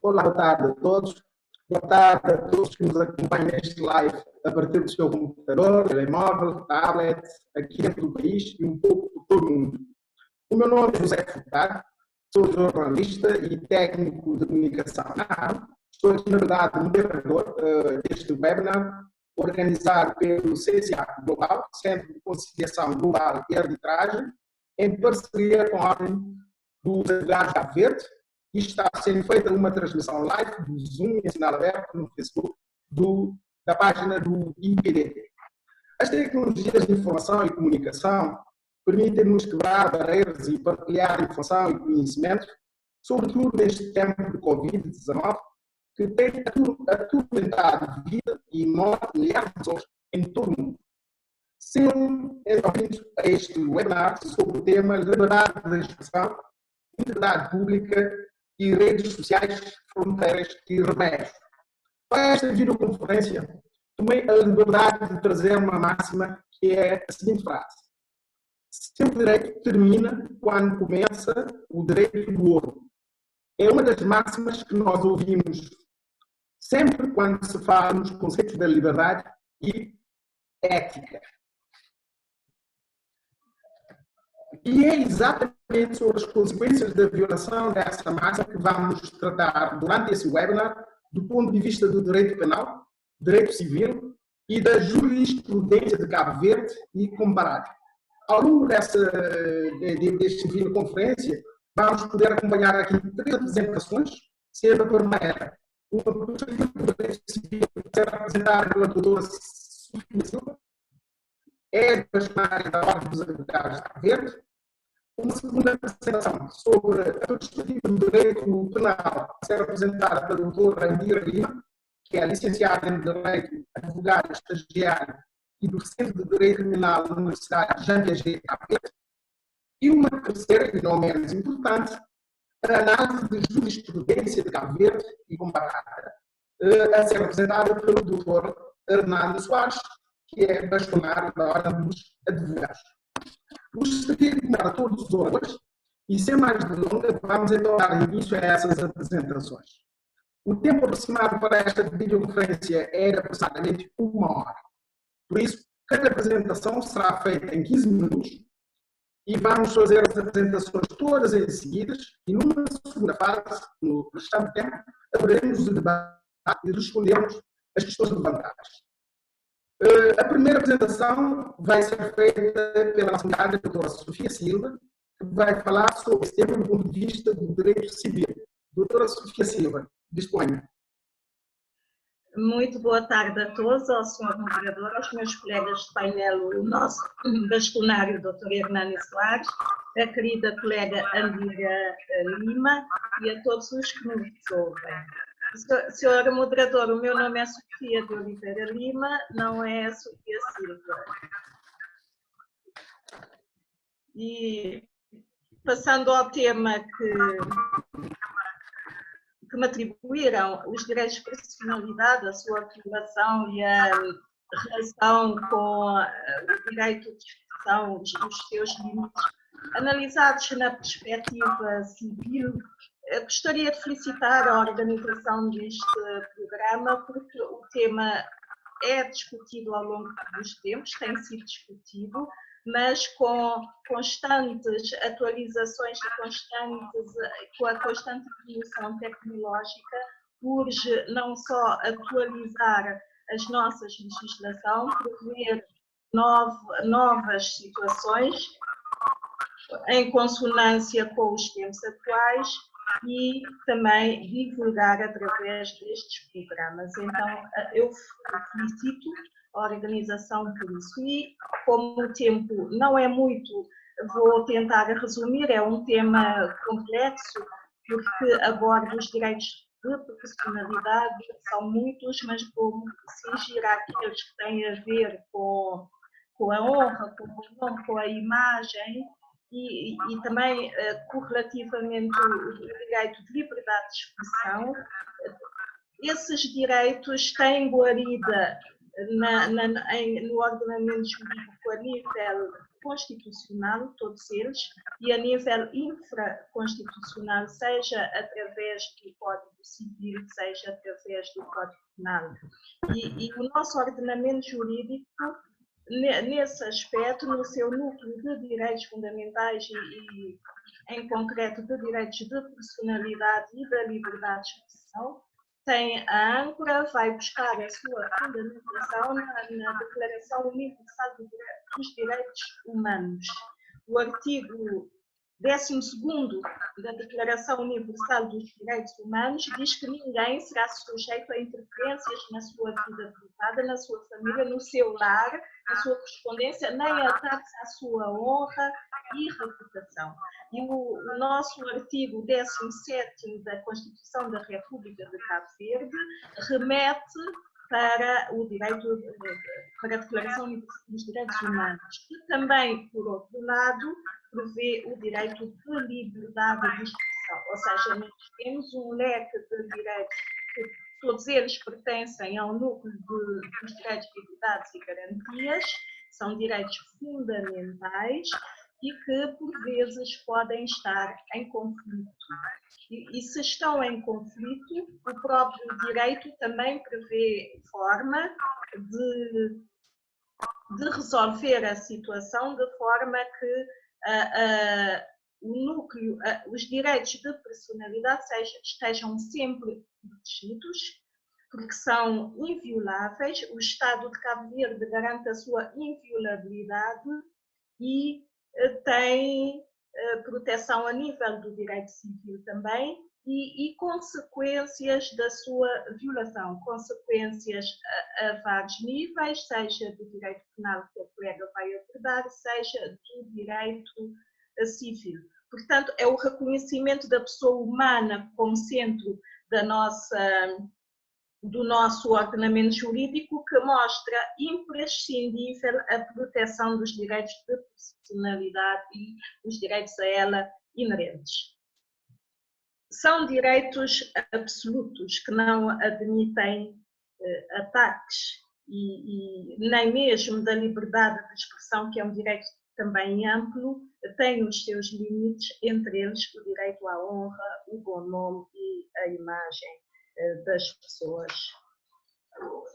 Olá, boa tarde a todos. Boa tarde a todos que nos acompanham neste live a partir do seu computador, telemóvel, tablet, aqui dentro do país e um pouco por todo o mundo. O meu nome é José Furtado, sou jornalista e técnico de comunicação na área. Estou aqui, na verdade, moderador deste webinar, organizado pelo CCA Global, Centro de Conciliação Global e Arbitragem, em parceria com a Ordem dos Advogados de Cabo Verde. E está sendo feita uma transmissão live do Zoom em sinal aberto no Facebook da página do IPD. As tecnologias de informação e comunicação permitem-nos quebrar barreiras e partilhar informação e conhecimento, sobretudo neste tempo de Covid-19, que tem atormentado vida e morte de milhares de pessoas em todo o mundo. Sejam bem-vindos a este webinar sobre o tema liberdade de expressão, integridade pública e redes sociais, fronteiras e remédios. Para esta videoconferência, tomei a liberdade de trazer uma máxima que é a seguinte frase: seu direito termina quando começa o direito do outro. É uma das máximas que nós ouvimos sempre quando se fala nos conceitos da liberdade e ética. E é exatamente sobre as consequências da violação dessa máxima que vamos tratar durante esse webinar, do ponto de vista do direito penal, direito civil e da jurisprudência de Cabo Verde e comparado. Ao longo desta videoconferência, vamos poder acompanhar aqui 3 apresentações, sendo a primeira uma perspectiva do direito civil que será apresentada pela doutora Sofia Silva, é bastonária da Ordem dos Advogados de Cabo Verde. Uma segunda apresentação sobre a perspectiva do direito penal a ser apresentada pela doutora Andira Lima, que é licenciada em Direito, advogada estagiária e docente de Direito Criminal da Universidade Jean Piaget de Cabo Verde. E uma terceira, e não menos importante, a análise de jurisprudência de Cabo Verde e comparada, a ser apresentada pelo doutor Hernando Soares, que é bastonário da Ordem dos Advogados. Gostaria de convidar a todos os oradores e, sem mais delongas, vamos então dar início a essas apresentações. O tempo aproximado para esta videoconferência é de aproximadamente 1 hora. Por isso, cada apresentação será feita em 15 minutos e vamos fazer as apresentações todas em seguida e, numa segunda fase, no restante tempo, abriremos o debate e respondermos as questões levantadas. A primeira apresentação vai ser feita pela nossa convidada, a doutora Sofia Silva, que vai falar sobre esse tema do ponto de vista do direito civil. Doutora Sofia Silva, disponha. Muito boa tarde a todos, ao senhor moderador, aos meus colegas de painel, o nosso bastonário, doutor Hernando Soares, a querida colega Andira Lima e a todos os que nos ouvem. Senhora moderador, o meu nome é Sofia de Oliveira Lima, não é Sofia Silva. E passando ao tema que me atribuíram, os direitos de personalidade, a sua afirmação e a relação com o direito de expressão, os seus limites, analisados na perspectiva civil. Eu gostaria de felicitar a organização deste programa, porque o tema é discutido ao longo dos tempos, tem sido discutido, mas com constantes atualizações e com a constante evolução tecnológica, urge não só atualizar as nossas legislações, prever novas situações em consonância com os tempos atuais e também divulgar através destes programas. Então, eu felicito a organização por isso. E, como o tempo não é muito, vou tentar resumir, é um tema complexo, porque aborda os direitos de profissionalidade, são muitos, mas vou cingir àqueles que têm a ver com a honra, com o nome, com a imagem, e também correlativamente o direito de liberdade de expressão. Esses direitos têm guarida no ordenamento jurídico a nível constitucional, todos eles, e a nível infraconstitucional, seja através do Código Civil, seja através do Código Penal. E o nosso ordenamento jurídico, nesse aspecto, no seu núcleo de direitos fundamentais e em concreto, de direitos de personalidade e da liberdade de expressão, tem a âncora, vai buscar a sua fundamentação na Declaração Universal dos Direitos Humanos. O artigo 12º da Declaração Universal dos Direitos Humanos diz que ninguém será sujeito a interferências na sua vida privada, na sua família, no seu lar, na sua correspondência, nem ataques à sua honra e reputação. E o nosso artigo 17º da Constituição da República de Cabo Verde remete para o direito, para a Declaração Universal dos Direitos Humanos, que também, por outro lado, prevê o direito de liberdade de expressão. Ou seja, nós temos um leque de direitos que todos eles pertencem ao núcleo dos direitos, liberdades e garantias, são direitos fundamentais e que, por vezes, podem estar em conflito. E se estão em conflito, o próprio direito também prevê forma de resolver a situação de forma que o núcleo, os direitos de personalidade estejam sempre protegidos, porque são invioláveis. O Estado de Cabo Verde garante a sua inviolabilidade e tem proteção a nível do direito civil também e consequências da sua violação, consequências a vários níveis, seja do direito penal que a colega vai abordar, seja do direito civil. Portanto, é o reconhecimento da pessoa humana como centro do nosso ordenamento jurídico que mostra imprescindível a proteção dos direitos de personalidade e os direitos a ela inerentes. São direitos absolutos que não admitem ataques e nem mesmo da liberdade de expressão, que é um direito também amplo, tem os seus limites, entre eles o direito à honra, o bom nome e a imagem das pessoas.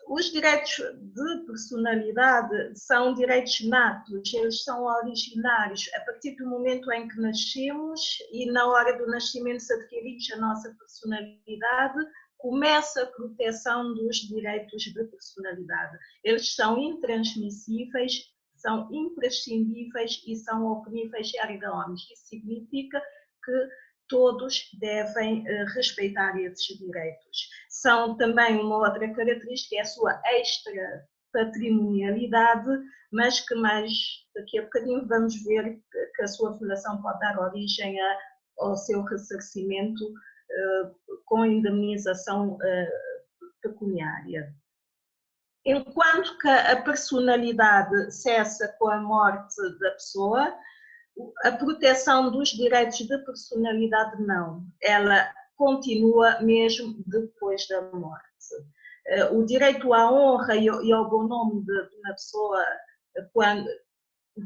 Os direitos de personalidade são direitos natos, eles são originários. A partir do momento em que nascemos e na hora do nascimento se adquirimos a nossa personalidade, começa a proteção dos direitos de personalidade. Eles são intransmissíveis, são imprescindíveis e são openíveis erga omnes. Isso significa que todos devem respeitar esses direitos. São também uma outra característica, é a sua extra-patrimonialidade, mas que mais daqui a bocadinho vamos ver que a sua violação pode dar origem ao seu ressarcimento com indemnização pecuniária. Enquanto que a personalidade cessa com a morte da pessoa, a proteção dos direitos de personalidade não, ela continua mesmo depois da morte. O direito à honra e ao bom nome de uma pessoa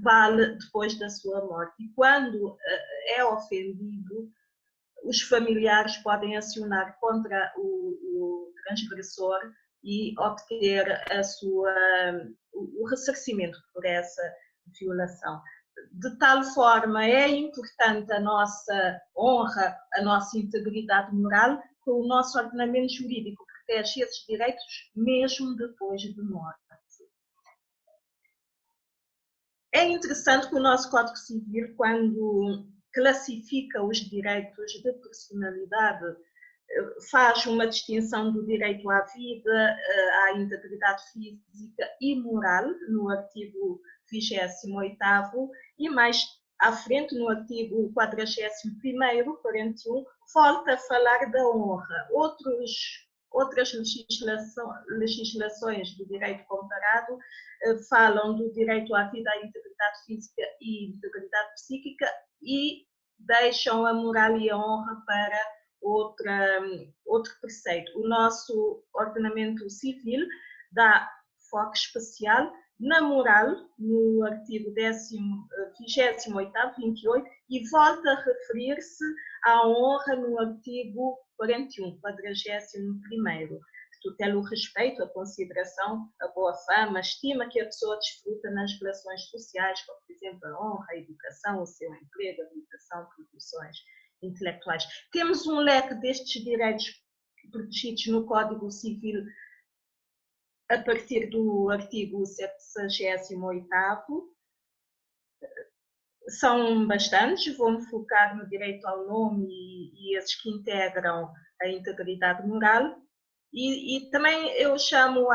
vale depois da sua morte. E quando é ofendido, os familiares podem acionar contra o transgressor e obter o ressarcimento por essa violação. De tal forma é importante a nossa honra, a nossa integridade moral, que o nosso ordenamento jurídico protege esses direitos mesmo depois de morte. É interessante que o nosso Código Civil, quando classifica os direitos de personalidade, faz uma distinção do direito à vida, à integridade física e moral, no artigo 28º, e mais à frente, no artigo 41º, 41, volta a falar da honra. Outras legislações do direito comparado falam do direito à vida, à integridade física e integridade psíquica e deixam a moral e a honra para outro preceito. O nosso ordenamento civil dá foco especial na moral, no artigo 28º, 28, e volta a referir-se à honra no artigo 41, 41º. Tutela o respeito, a consideração, a boa fama, a estima que a pessoa desfruta nas relações sociais, como, por exemplo, a honra, a educação, o seu emprego, a habilitação, produções intelectuais. Temos um leque destes direitos protegidos no Código Civil a partir do artigo 78º. São bastantes, vou-me focar no direito ao nome e esses que integram a integridade moral. E também eu chamo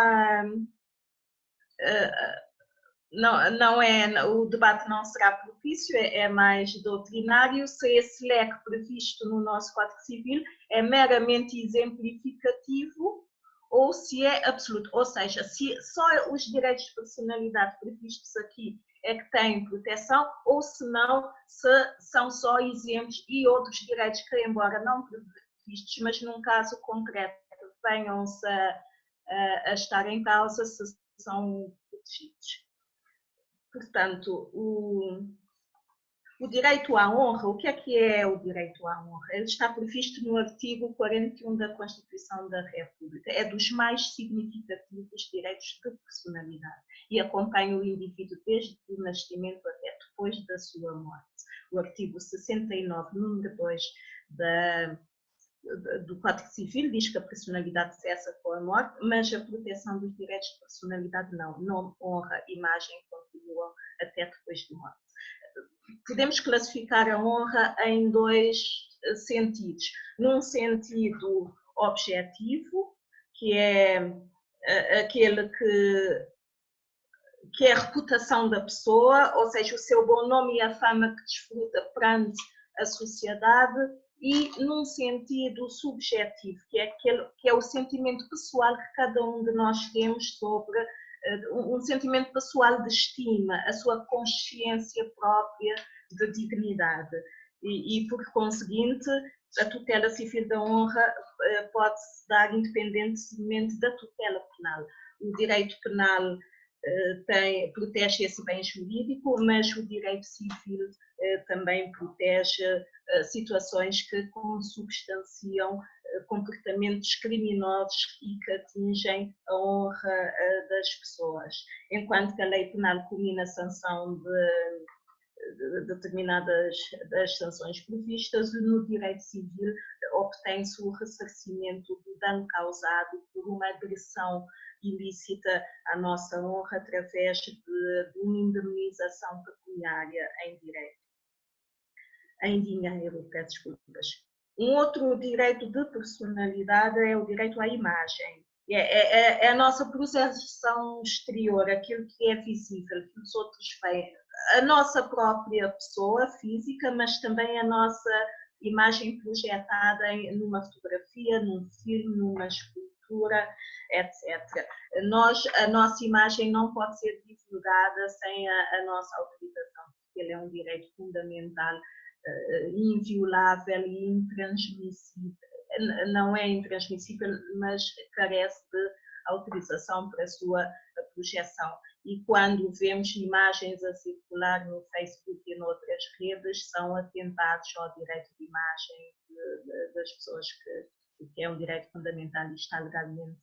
o debate não será propício, é mais doutrinário, se esse leque previsto no nosso Código Civil é meramente exemplificativo ou se é absoluto, ou seja, se só os direitos de personalidade previstos aqui é que têm proteção, ou se não, se são só exemplos e outros direitos que, embora não previstos, mas num caso concreto, venham-se a estar em causa, se são protegidos. Portanto, o direito à honra, o que é o direito à honra? Ele está previsto no artigo 41 da Constituição da República. É dos mais significativos direitos de personalidade e acompanha o indivíduo desde o nascimento até depois da sua morte. O artigo 69, número 2 do Código Civil diz que a personalidade cessa com a morte, mas a proteção dos direitos de personalidade não. Nome, honra, imagem continuam até depois de morte. Podemos classificar a honra em dois sentidos. Num sentido objetivo, que é aquele que é a reputação da pessoa, ou seja, o seu bom nome e a fama que desfruta perante a sociedade, e num sentido subjetivo, que é o sentimento pessoal que cada um de nós temos sobre um sentimento pessoal de estima, a sua consciência própria de dignidade. E por conseguinte, a tutela civil da honra pode-se dar independentemente da tutela penal. O direito penal protege esse bem jurídico, mas o direito civil também protege situações que consubstanciam comportamentos criminosos e que atingem a honra das pessoas. Enquanto que a lei penal culmina a sanção de determinadas das sanções previstas, no direito civil obtém-se o ressarcimento do dano causado por uma agressão ilícita à nossa honra através de uma indemnização pecuniária em dinheiro, peço desculpas. Um outro direito de personalidade é o direito à imagem. É a nossa projeção exterior, aquilo que é visível, que os outros veem. A nossa própria pessoa física, mas também a nossa imagem projetada numa fotografia, num filme, numa escultura, etc. A nossa imagem não pode ser divulgada sem a nossa autorização, porque ele é um direito fundamental, inviolável e intransmissível. Não é intransmissível, mas carece de autorização para a sua projeção. E quando vemos imagens a circular no Facebook e noutras redes, são atentados ao direito de imagem das pessoas, que é um direito fundamental e está legalmente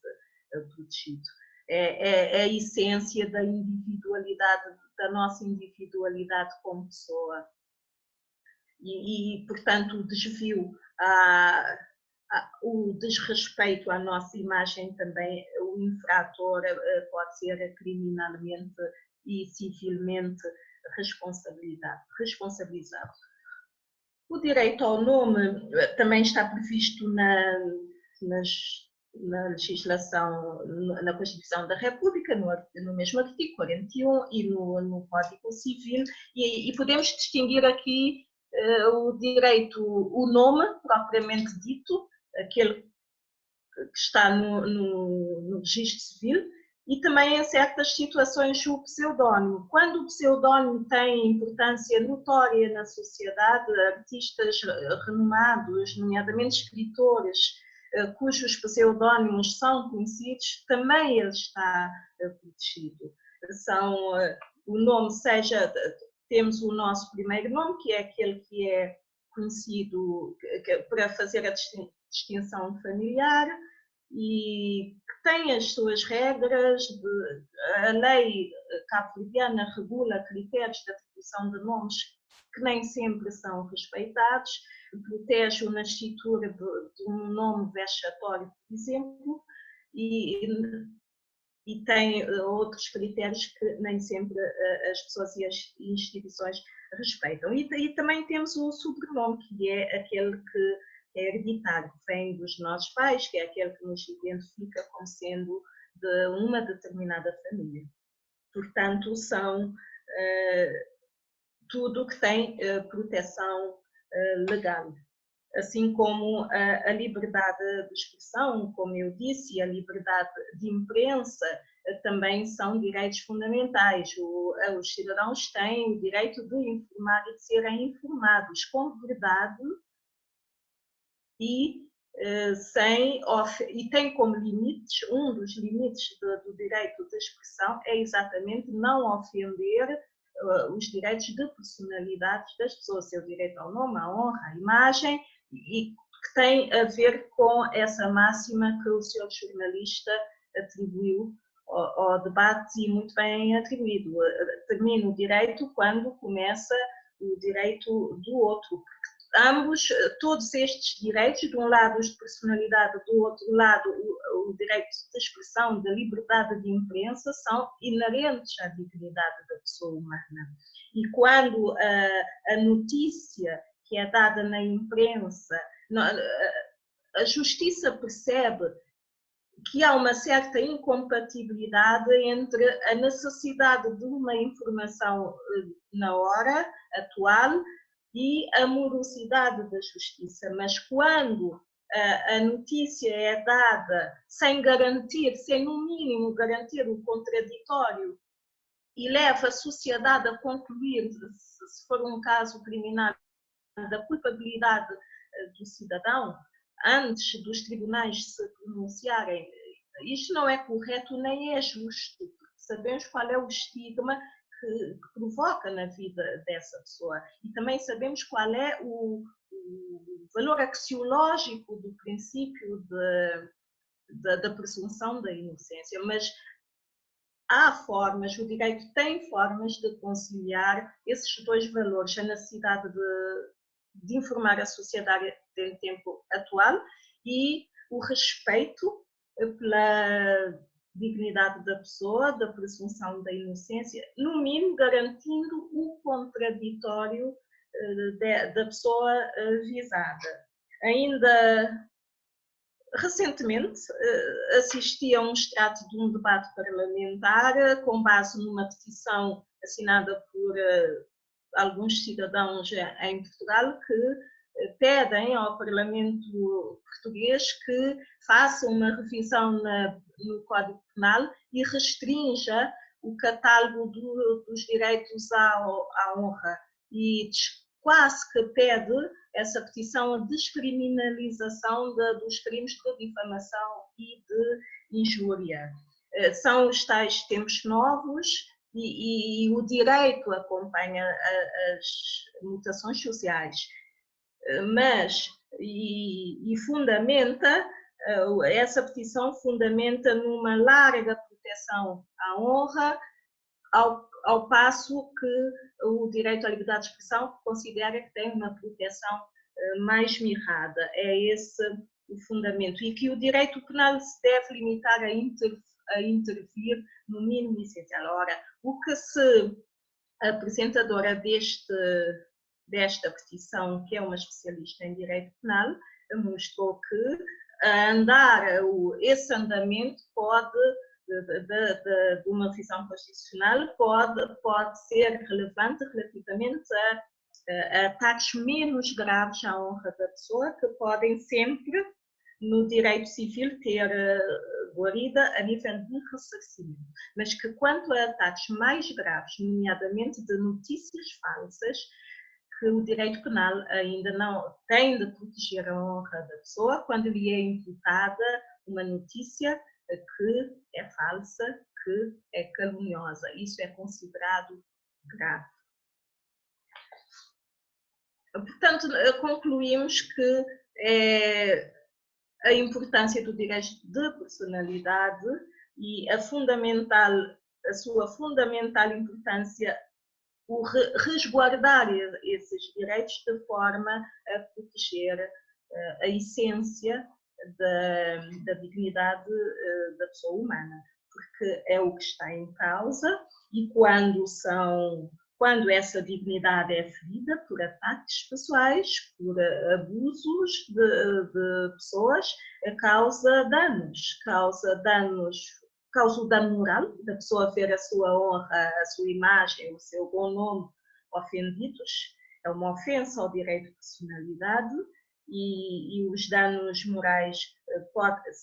protegido. É a essência da individualidade, da nossa individualidade como pessoa. E portanto, o desvio, o desrespeito à nossa imagem também, o infrator pode ser criminalmente e civilmente responsabilizado. O direito ao nome também está previsto na legislação, na Constituição da República, no mesmo artigo 41 e no Código Civil, e podemos distinguir aqui o direito, o nome propriamente dito, aquele que está no registro civil, e também em certas situações o pseudónimo. Quando o pseudónimo tem importância notória na sociedade, artistas renomados, nomeadamente escritores, cujos pseudónimos são conhecidos, também ele está protegido. o nome seja, temos o nosso primeiro nome, que é aquele que é conhecido para fazer a distinção familiar e que tem as suas regras. A lei cabo-verdiana regula critérios de atribuição de nomes que nem sempre são respeitados, protege o nascituro de um nome vexatório, por exemplo, e tem outros critérios que nem sempre as pessoas e as instituições respeitam. E também temos o sobrenome, que é aquele que é hereditário, que vem dos nossos pais, que é aquele que nos identifica como sendo de uma determinada família. Portanto, são tudo o que tem proteção legal. Assim como a liberdade de expressão, como eu disse, e a liberdade de imprensa também são direitos fundamentais. Os cidadãos têm o direito de informar e de serem informados com verdade e tem como limites, um dos limites do direito de expressão é exatamente não ofender os direitos de personalidade das pessoas, seu direito ao nome, à honra, à imagem, e que tem a ver com essa máxima que o senhor jornalista atribuiu ao debate, e muito bem atribuído. Termina o direito quando começa o direito do outro. Todos estes direitos, de um lado os de personalidade, do outro lado o direito de expressão, da liberdade de imprensa, são inerentes à dignidade da pessoa humana. E quando a notícia que é dada na imprensa, a justiça percebe que há uma certa incompatibilidade entre a necessidade de uma informação na hora atual e a morosidade da justiça, mas quando a notícia é dada sem garantir, sem no mínimo garantir o contraditório e leva a sociedade a concluir, se for um caso criminal, da culpabilidade do cidadão, antes dos tribunais se pronunciarem, isto não é correto nem é justo, porque sabemos qual é o estigma que provoca na vida dessa pessoa e também sabemos qual é o valor axiológico do princípio da presunção da inocência, mas há formas, o direito tem formas de conciliar esses dois valores, a necessidade de informar a sociedade em tempo atual e o respeito pela dignidade da pessoa, da presunção da inocência, no mínimo garantindo o contraditório da pessoa visada. Ainda recentemente assisti a um extrato de um debate parlamentar com base numa petição assinada por alguns cidadãos em Portugal que pedem ao Parlamento português que faça uma revisão no Código Penal e restrinja o catálogo dos direitos à honra e quase que pede essa petição a descriminalização dos crimes de difamação e de injúria. São os tais tempos novos e o direito acompanha as mutações sociais, mas fundamenta, essa petição fundamenta numa larga proteção à honra, ao passo que o direito à liberdade de expressão considera que tem uma proteção mais mirrada. É esse o fundamento. E que o direito penal se deve limitar a intervir no mínimo essencial. Ora, o que a apresentadora desta petição, que é uma especialista em direito penal, mostrou que esse andamento de uma revisão constitucional pode ser relevante relativamente a ataques menos graves à honra da pessoa, que podem sempre, no direito civil, ter guarida a nível de ressarcimento. Mas que quanto a ataques mais graves, nomeadamente de notícias falsas, que o direito penal ainda não tem de proteger a honra da pessoa quando lhe é imputada uma notícia que é falsa, que é caluniosa. Isso é considerado grave. Portanto, concluímos que a importância do direito de personalidade e a sua fundamental importância, o resguardar esses direitos de forma a proteger a essência da dignidade da pessoa humana, porque é o que está em causa, e quando essa dignidade é ferida por ataques pessoais, por abusos de pessoas, causa o dano moral, da pessoa ver a sua honra, a sua imagem, o seu bom nome ofendidos. É uma ofensa ao direito de personalidade, e os danos morais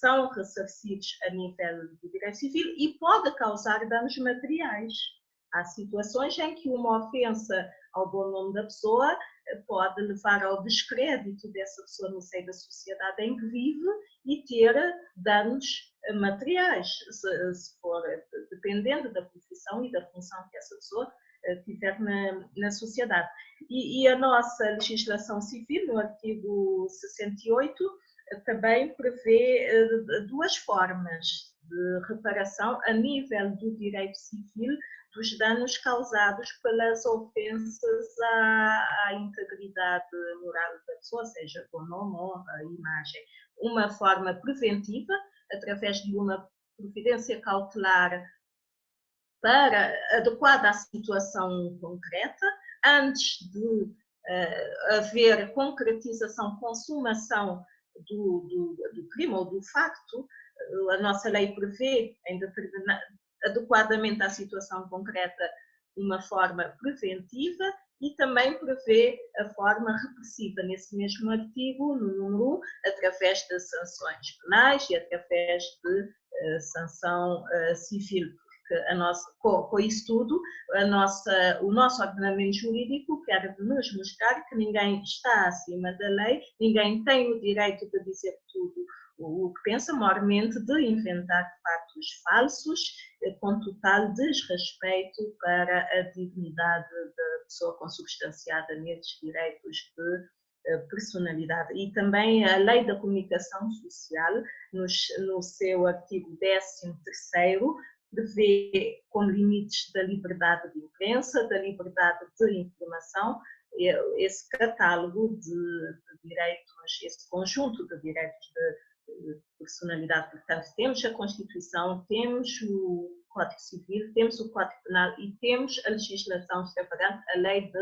são ressarcidos a nível do direito civil e pode causar danos materiais. Há situações em que uma ofensa ao bom nome da pessoa pode levar ao descrédito dessa pessoa no seio da sociedade em que vive e ter danos materiais, se for dependendo da profissão e da função que essa pessoa tiver na sociedade. E a nossa legislação civil, no artigo 68, também prevê duas formas de reparação a nível do direito civil dos danos causados pelas ofensas à integridade moral da pessoa, seja com nome, honra, imagem. Uma forma preventiva, através de uma providência cautelar adequada à situação concreta, antes de haver concretização, consumação do crime ou do facto. A nossa lei prevê, adequadamente à situação concreta, uma forma preventiva e também prevê a forma repressiva, nesse mesmo artigo, no número 1, através de sanções penais e através de sanção civil. Com isso tudo, o nosso ordenamento jurídico quer nos mostrar que ninguém está acima da lei, ninguém tem o direito de dizer tudo o que pensa, mormente de inventar factos falsos, com total desrespeito para a dignidade da pessoa consubstanciada nesses direitos de personalidade. E também a Lei da Comunicação Social, no seu artigo 13º, prevê como limites da liberdade de imprensa, da liberdade de informação, esse catálogo de direitos, esse conjunto de direitos de personalidade. Portanto, temos a Constituição, temos o Código Civil, temos o Código Penal e temos a legislação extravagante, a Lei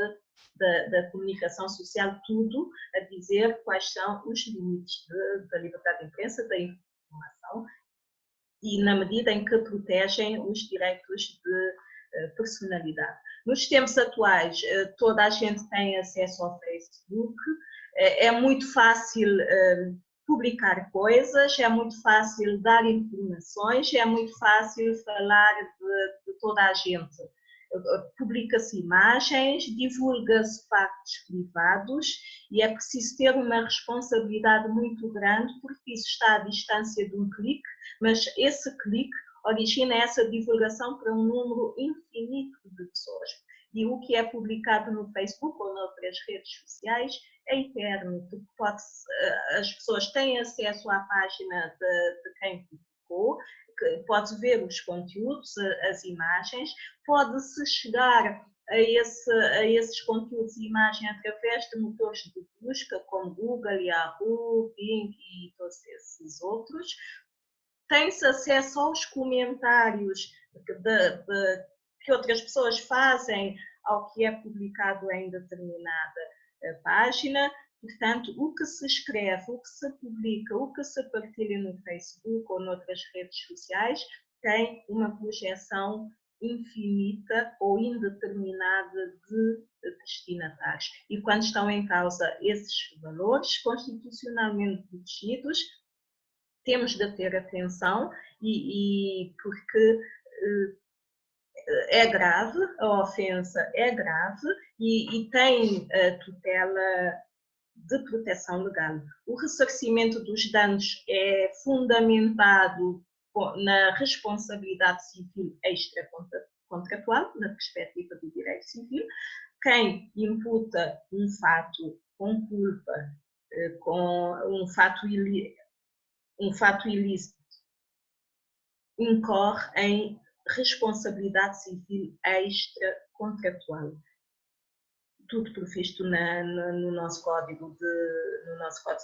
da Comunicação Social, tudo a dizer quais são os limites da liberdade de imprensa, da informação, e na medida em que protegem os direitos de personalidade. Nos tempos atuais, toda a gente tem acesso ao Facebook, é muito fácil publicar coisas, é muito fácil dar informações, é muito fácil falar de toda a gente. Publica-se imagens, divulga-se factos privados e é preciso ter uma responsabilidade muito grande, porque isso está à distância de um clique, mas esse clique origina essa divulgação para um número infinito de pessoas. E o que é publicado no Facebook ou noutras redes sociais é eterno, porque as pessoas têm acesso à página de quem publicou, pode ver os conteúdos, as imagens, pode-se chegar a esses conteúdos e imagens através de motores de busca, como Google, Yahoo, Bing e todos esses outros. Tem-se acesso aos comentários que outras pessoas fazem ao que é publicado em determinada página. Portanto, o que se escreve, o que se publica, o que se partilha no Facebook ou noutras redes sociais tem uma projeção infinita ou indeterminada de destinatários. E quando estão em causa esses valores constitucionalmente protegidos, temos de ter atenção, porque é grave, a ofensa é grave e tem tutela de proteção legal. O ressarcimento dos danos é fundamentado na responsabilidade civil extracontratual, na perspectiva do direito civil. Quem imputa um fato com culpa, com um fato ilícito, incorre em responsabilidade civil extracontratual. Tudo previsto no nosso Código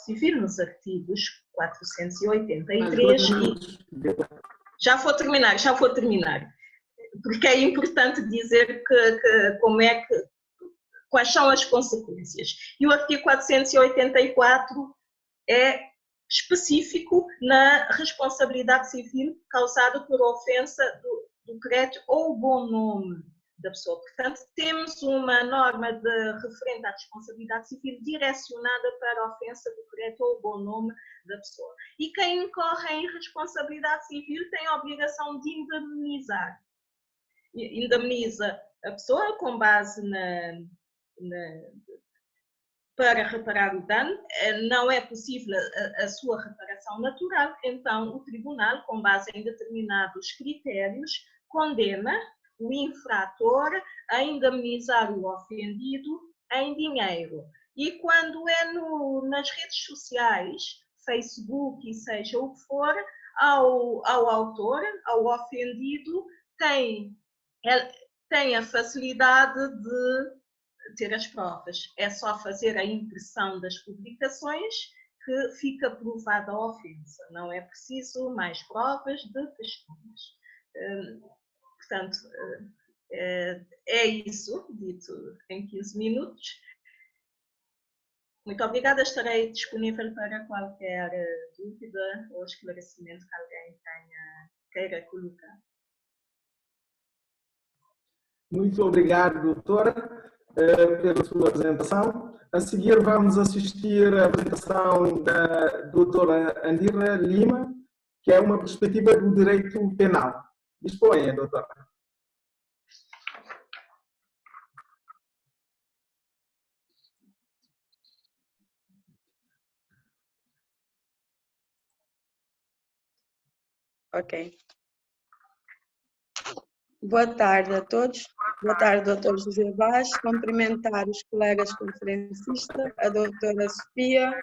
Civil, nos artigos 483. Já vou terminar. Porque é importante dizer quais são as consequências. E o artigo 484 é específico na responsabilidade civil causada por ofensa do crédito ou o bom nome da pessoa. Portanto, temos uma norma referente à responsabilidade civil direcionada para a ofensa do crédito ou o bom nome da pessoa. E quem incorre em responsabilidade civil tem a obrigação de indemnizar. Indemniza a pessoa com base para reparar o dano. Não é possível a sua reparação natural, então o tribunal, com base em determinados critérios, condena o infrator a indemnizar o ofendido em dinheiro. E quando é nas redes sociais, Facebook e seja o que for, ao autor, ao ofendido, tem a facilidade de ter as provas. É só fazer a impressão das publicações que fica provada a ofensa. Não é preciso mais provas de testemunhas. Portanto, é isso, dito em 15 minutos. Muito obrigada, estarei disponível para qualquer dúvida ou esclarecimento que alguém queira colocar. Muito obrigado, doutora, pela sua apresentação. A seguir vamos assistir à apresentação da doutora Andira Lima, que é uma perspectiva do direito penal. Disponha, doutora. Ok. Boa tarde a todos. Boa tarde, doutor José Vaz. Cumprimentar os colegas conferencistas, a doutora Sofia,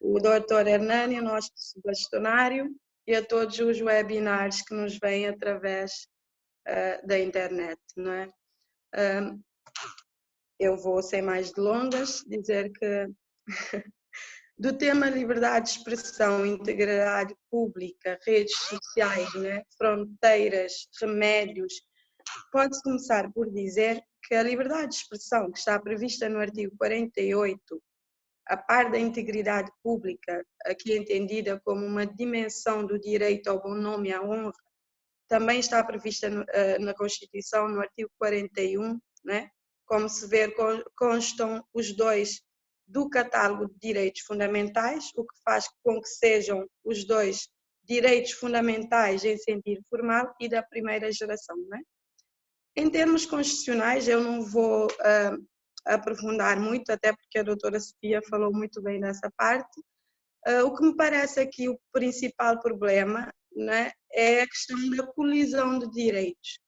o doutor Hernani, o nosso bastonário, e a todos os webinars que nos vêm através da internet, não é? Eu vou, sem mais delongas, dizer que do tema liberdade de expressão, integridade pública, redes sociais, né, fronteiras, remédios, pode-se começar por dizer que a liberdade de expressão, que está prevista no artigo 48, a par da integridade pública, aqui entendida como uma dimensão do direito ao bom nome e à honra, também está prevista na Constituição, no artigo 41, né? Como se vê, constam os dois do catálogo de direitos fundamentais, o que faz com que sejam os dois direitos fundamentais em sentido formal e da primeira geração, não é? Em termos constitucionais, eu não vou aprofundar muito, até porque a doutora Sofia falou muito bem nessa parte. O que me parece aqui o principal problema, né, é a questão da colisão de direitos.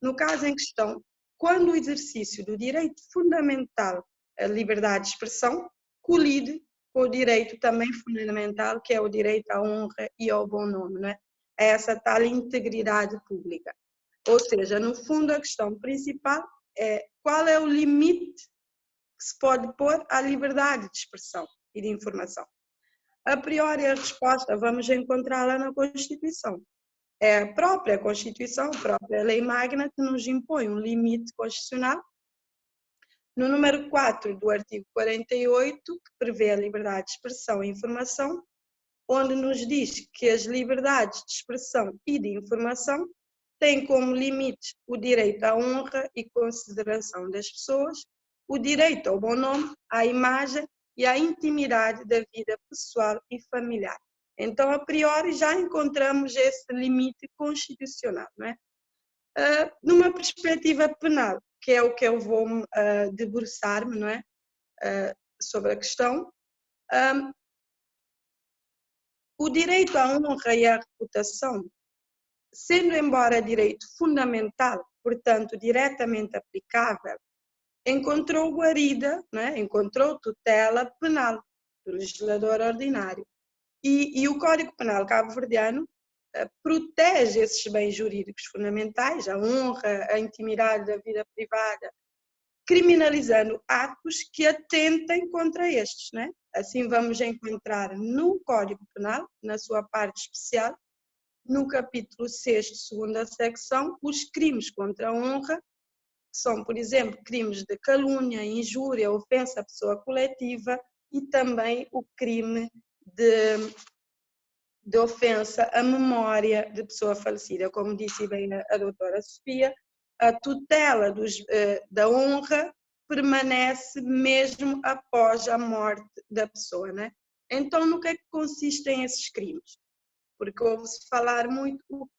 No caso em questão, quando o exercício do direito fundamental, a liberdade de expressão, colide com o direito também fundamental, que é o direito à honra e ao bom nome, né? É essa tal integridade pública. Ou seja, no fundo a questão principal é qual é o limite que se pode pôr à liberdade de expressão e de informação. A priori a resposta vamos encontrá-la na Constituição. É a própria Constituição, a própria lei magna que nos impõe um limite constitucional. No número 4 do artigo 48, que prevê a liberdade de expressão e informação, onde nos diz que as liberdades de expressão e de informação têm como limite o direito à honra e consideração das pessoas, o direito ao bom nome, à imagem e à intimidade da vida pessoal e familiar. Então, a priori, já encontramos esse limite constitucional, não é? Numa perspectiva penal, que é o que eu vou debruçar-me, não é? Sobre a questão, o direito à honra e à reputação sendo embora direito fundamental, portanto diretamente aplicável, encontrou guarida, né? Encontrou tutela penal do legislador ordinário. E o Código Penal cabo-verdiano protege esses bens jurídicos fundamentais, a honra, a intimidade da vida privada, criminalizando atos que atentem contra estes, né? Assim vamos encontrar no Código Penal, na sua parte especial, no capítulo 6º, segunda secção, os crimes contra a honra, que são, por exemplo, crimes de calúnia, injúria, ofensa à pessoa coletiva e também o crime de ofensa à memória de pessoa falecida. Como disse bem a doutora Sofia, a tutela da honra permanece mesmo após a morte da pessoa, né? Então, no que é que consistem esses crimes? Porque ouve-se falar muito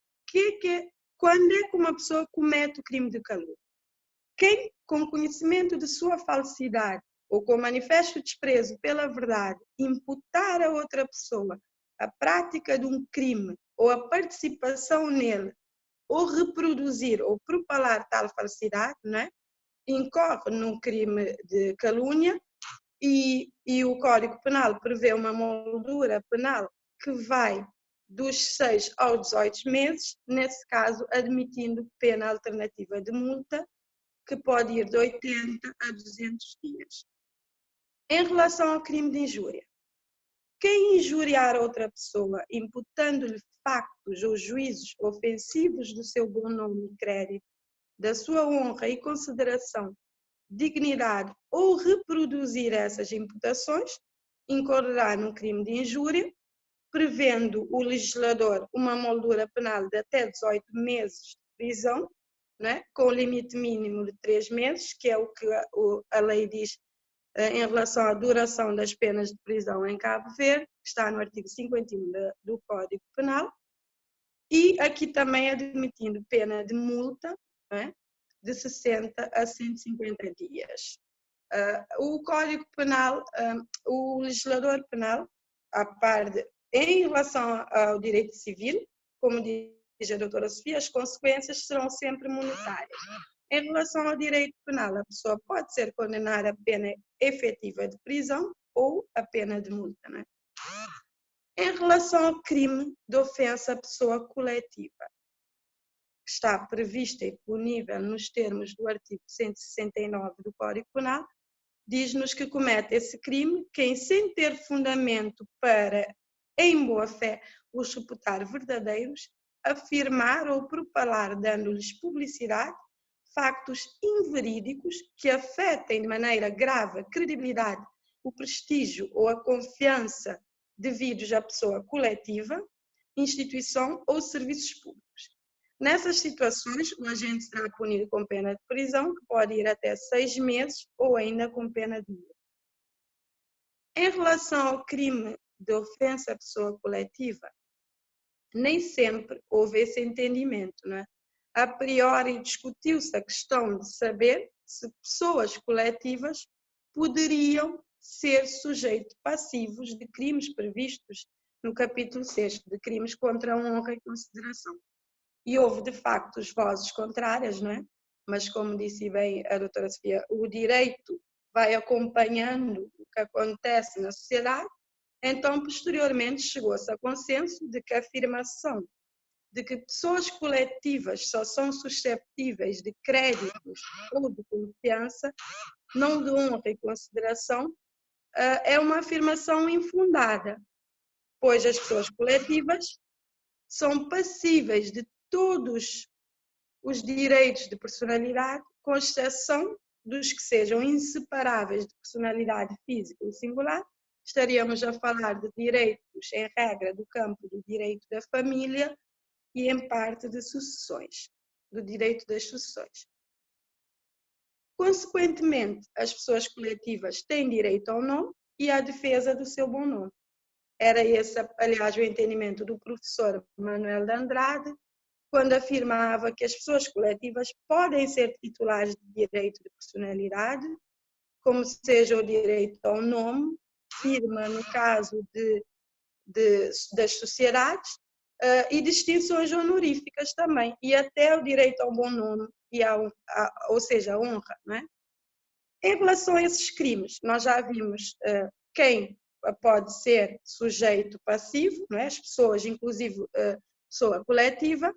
quando é que uma pessoa comete o crime de calúnia. Quem, com conhecimento de sua falsidade ou com manifesto desprezo pela verdade, imputar a outra pessoa a prática de um crime ou a participação nele, ou reproduzir ou propalar tal falsidade, não é? Incorre num crime de calúnia e o Código Penal prevê uma moldura penal que vai dos 6 aos 18 meses, nesse caso admitindo pena alternativa de multa, que pode ir de 80 a 200 dias. Em relação ao crime de injúria, quem injuriar outra pessoa, imputando-lhe factos ou juízos ofensivos do seu bom nome e crédito, da sua honra e consideração, dignidade ou reproduzir essas imputações, incorrerá no crime de injúria, prevendo o legislador uma moldura penal de até 18 meses de prisão, né, com limite mínimo de 3 meses, que é o que a lei diz em relação à duração das penas de prisão em Cabo Verde, que está no artigo 51 do Código Penal, e aqui também admitindo pena de multa, né, de 60 a 150 dias. O Código Penal, o legislador penal, em relação ao direito civil, como diz a doutora Sofia, as consequências serão sempre monetárias. Em relação ao direito penal, a pessoa pode ser condenada a pena efetiva de prisão ou a pena de multa, né? Em relação ao crime de ofensa à pessoa coletiva, que está prevista e punível nos termos do artigo 169 do Código Penal, diz-nos que comete esse crime quem, sem ter fundamento para, em boa fé, os reputar verdadeiros, afirmar ou propalar, dando-lhes publicidade, factos inverídicos que afetem de maneira grave a credibilidade, o prestígio ou a confiança devidos à pessoa coletiva, instituição ou serviços públicos. Nessas situações, o agente será punido com pena de prisão, que pode ir até 6 meses ou ainda com pena de multa. Em relação ao crime de ofensa à pessoa coletiva, nem sempre houve esse entendimento, não é? A priori discutiu-se a questão de saber se pessoas coletivas poderiam ser sujeitos passivos de crimes previstos no capítulo 6 de crimes contra a honra e consideração. E houve, de facto, vozes contrárias, não é? Mas, como disse bem a doutora Sofia, o direito vai acompanhando o que acontece na sociedade, então, posteriormente, chegou-se a consenso de que a afirmação de que pessoas coletivas só são susceptíveis de créditos ou de confiança, não de honra e consideração, é uma afirmação infundada, pois as pessoas coletivas são passíveis de todos os direitos de personalidade, com exceção dos que sejam inseparáveis de personalidade física ou singular. Estaríamos a falar de direitos, em regra, do campo do direito da família e, em parte, de sucessões, do direito das sucessões. Consequentemente, as pessoas coletivas têm direito ao nome e à defesa do seu bom nome. Era esse, aliás, o entendimento do professor Manuel de Andrade, quando afirmava que as pessoas coletivas podem ser titulares de direito de personalidade, como seja o direito ao nome, firma no caso das sociedades, e distinções honoríficas também, e até o direito ao bom nome, ou seja, a honra. Não é? Em relação a esses crimes, nós já vimos quem pode ser sujeito passivo, não é? As pessoas, inclusive pessoa coletiva.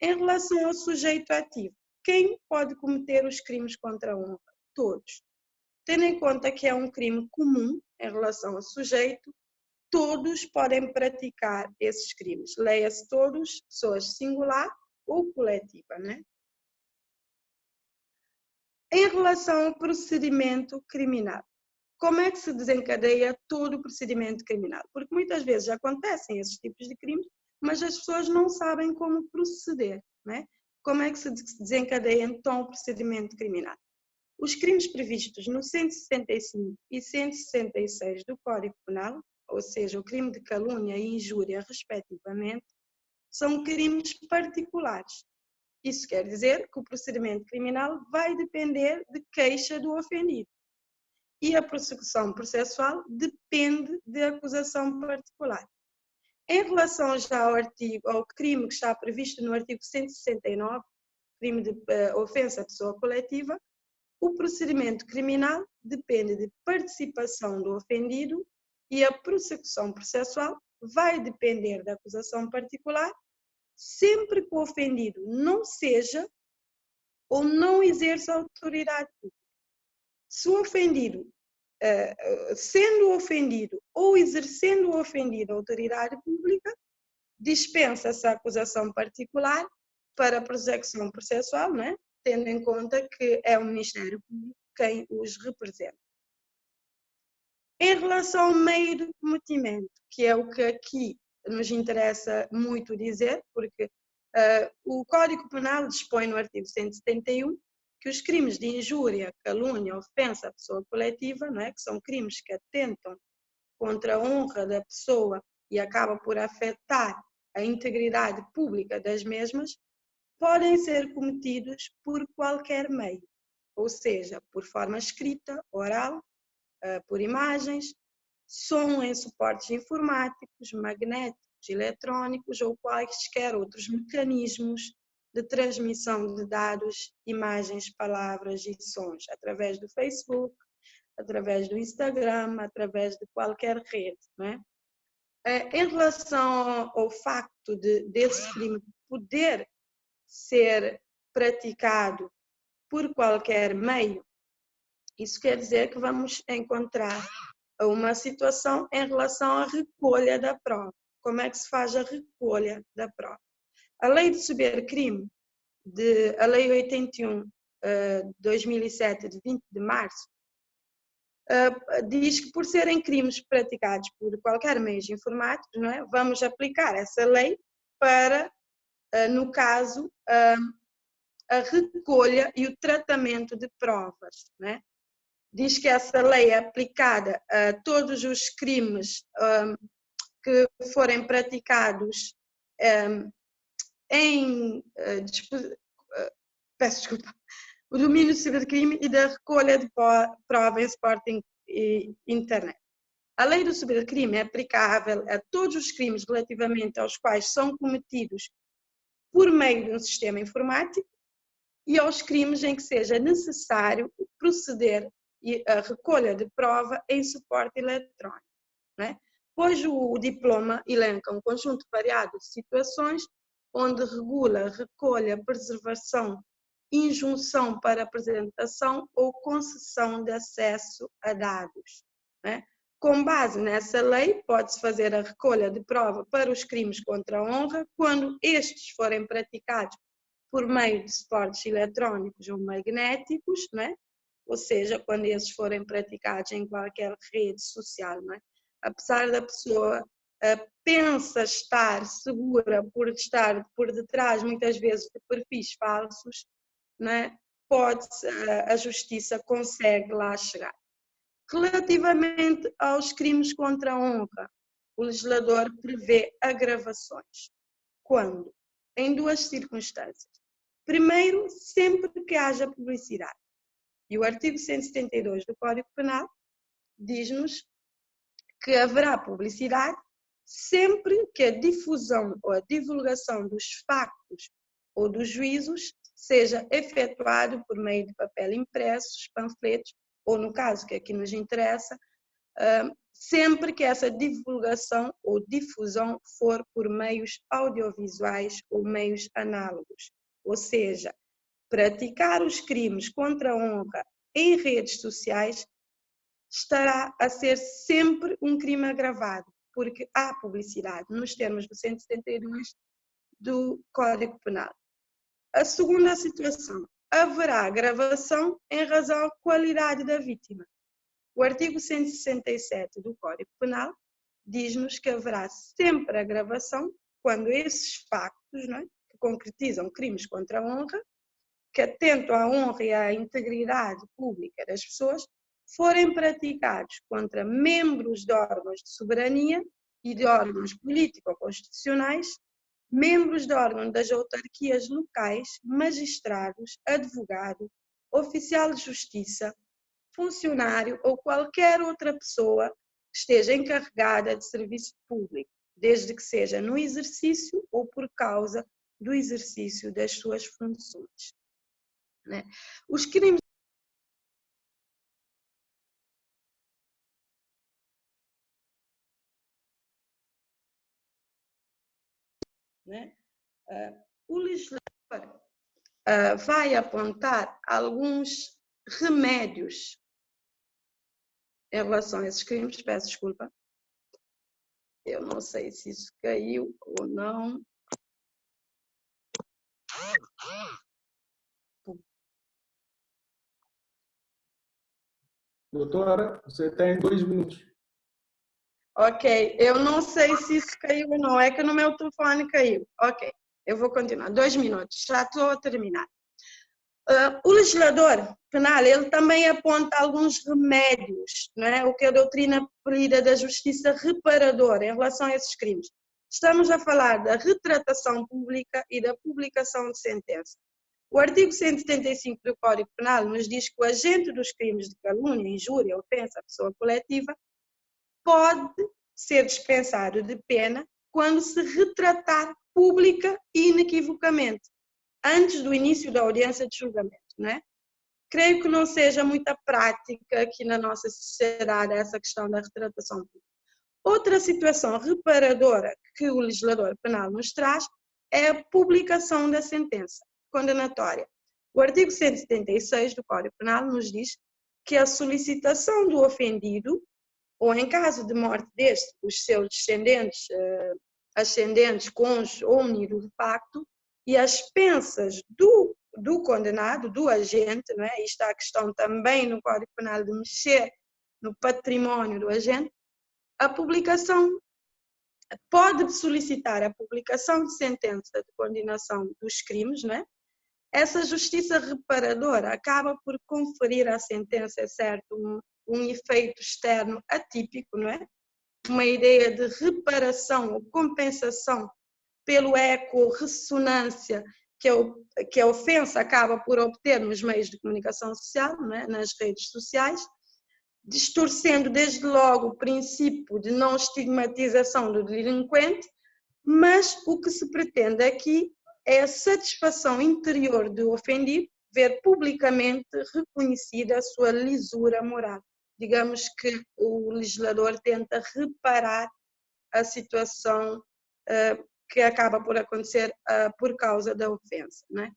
Em relação ao sujeito ativo, quem pode cometer os crimes contra a honra? Todos. Tendo em conta que é um crime comum em relação ao sujeito, todos podem praticar esses crimes. Leia-se todos, pessoas singular ou coletiva, né? Em relação ao procedimento criminal, como é que se desencadeia todo o procedimento criminal? Porque muitas vezes acontecem esses tipos de crimes, mas as pessoas não sabem como proceder, né? Como é que se desencadeia então o procedimento criminal? Os crimes previstos no 165 e 166 do Código Penal, ou seja, o crime de calúnia e injúria, respectivamente, são crimes particulares. Isso quer dizer que o procedimento criminal vai depender de queixa do ofendido. E a prossecução processual depende de acusação particular. Em relação já ao crime que está previsto no artigo 169, crime de ofensa à pessoa coletiva, o procedimento criminal depende de participação do ofendido e a prossecução processual vai depender da acusação particular, sempre que o ofendido não seja ou não exerça autoridade pública. Se o ofendido, sendo ofendido ou exercendo o ofendido a autoridade pública, dispensa-se a acusação particular para a prossecução processual, não é? Tendo em conta que é o Ministério Público quem os representa. Em relação ao meio de cometimento, que é o que aqui nos interessa muito dizer, porque o Código Penal dispõe no artigo 171 que os crimes de injúria, calúnia, ofensa à pessoa coletiva, não é? Que são crimes que atentam contra a honra da pessoa e acabam por afetar a integridade pública das mesmas, podem ser cometidos por qualquer meio, ou seja, por forma escrita, oral, por imagens, som em suportes informáticos, magnéticos, eletrónicos ou quaisquer outros mecanismos de transmissão de dados, imagens, palavras e sons, através do Facebook, através do Instagram, através de qualquer rede, não é? Em relação ao facto desse crime poder ser praticado por qualquer meio, isso quer dizer que vamos encontrar uma situação em relação à recolha da prova. Como é que se faz a recolha da prova? A Lei de Cibercrime, a Lei 81 de 2007, de 20 de março, diz que por serem crimes praticados por qualquer meio informático, não é? Vamos aplicar essa lei para, no caso, a recolha e o tratamento de provas, não é? Diz que essa lei é aplicada a todos os crimes que forem praticados peço desculpa, o domínio do cibercrime e da recolha de prova em suporte internet. A lei do cibercrime é aplicável a todos os crimes relativamente aos quais são cometidos por meio de um sistema informático e aos crimes em que seja necessário proceder a recolha de prova em suporte eletrónico, não é? Pois o diploma elenca um conjunto variado de situações onde regula recolha, preservação, injunção para apresentação ou concessão de acesso a dados, não é? Com base nessa lei, pode-se fazer a recolha de prova para os crimes contra a honra quando estes forem praticados por meio de suportes eletrónicos ou magnéticos, não é? Ou seja, quando esses forem praticados em qualquer rede social, não é? Apesar da pessoa pensa estar segura por estar por detrás, muitas vezes, de perfis falsos, não é? A justiça consegue lá chegar. Relativamente aos crimes contra a honra, o legislador prevê agravações. Quando? Em duas circunstâncias. Primeiro, sempre que haja publicidade. E o artigo 172 do Código Penal diz-nos que haverá publicidade sempre que a difusão ou a divulgação dos factos ou dos juízos seja efetuado por meio de papel impresso, panfletos, ou no caso que aqui nos interessa, sempre que essa divulgação ou difusão for por meios audiovisuais ou meios análogos. Ou seja, praticar os crimes contra a honra em redes sociais estará a ser sempre um crime agravado, porque há publicidade, nos termos do 172 do Código Penal. A segunda situação, haverá gravação em razão da qualidade da vítima. O artigo 167 do Código Penal diz-nos que haverá sempre a gravação quando esses factos, não é, que concretizam crimes contra a honra, que atentam à honra e à integridade pública das pessoas, forem praticados contra membros de órgãos de soberania e de órgãos político-constitucionais, membros de órgãos das autarquias locais, magistrados, advogado, oficial de justiça, funcionário ou qualquer outra pessoa que esteja encarregada de serviço público, desde que seja no exercício ou por causa do exercício das suas funções. Né? Os crimes né? O legislador vai apontar alguns remédios em relação a esses crimes. Peço desculpa. Eu não sei se isso caiu ou não. Doutora, você tem 2 minutos. Ok, eu não sei se isso caiu ou não, é que no meu telefone caiu. Ok, eu vou continuar. 2 minutos, já estou a terminar. O legislador penal, ele também aponta alguns remédios, não é? O que a doutrina apelida da justiça reparadora em relação a esses crimes. Estamos a falar da retratação pública e da publicação de sentença. O artigo 175 do Código Penal nos diz que o agente dos crimes de calúnia, injúria, ofensa à pessoa coletiva pode ser dispensado de pena quando se retratar pública e inequivocamente, antes do início da audiência de julgamento, não é? Creio que não seja muita prática aqui na nossa sociedade essa questão da retratação pública. Outra situação reparadora que o legislador penal nos traz é a publicação da sentença condenatória. O artigo 176 do Código Penal nos diz que a solicitação do ofendido, ou em caso de morte deste, os seus descendentes, ascendentes, cônjuges ou unido de facto, e as expensas do condenado, do agente, não é? E está a questão também no Código Penal de mexer no património do agente, a publicação, pode solicitar a publicação de sentença de condenação dos crimes, não é? Essa justiça reparadora acaba por conferir à sentença, é certo, um efeito externo atípico, não é? Uma ideia de reparação ou compensação pelo eco ou ressonância que a ofensa acaba por obter nos meios de comunicação social, não é? Nas redes sociais, distorcendo desde logo o princípio de não estigmatização do delinquente, mas o que se pretende aqui é a satisfação interior do ofendido ver publicamente reconhecida a sua lisura moral. Digamos que o legislador tenta reparar a situação que acaba por acontecer por causa da ofensa, não é?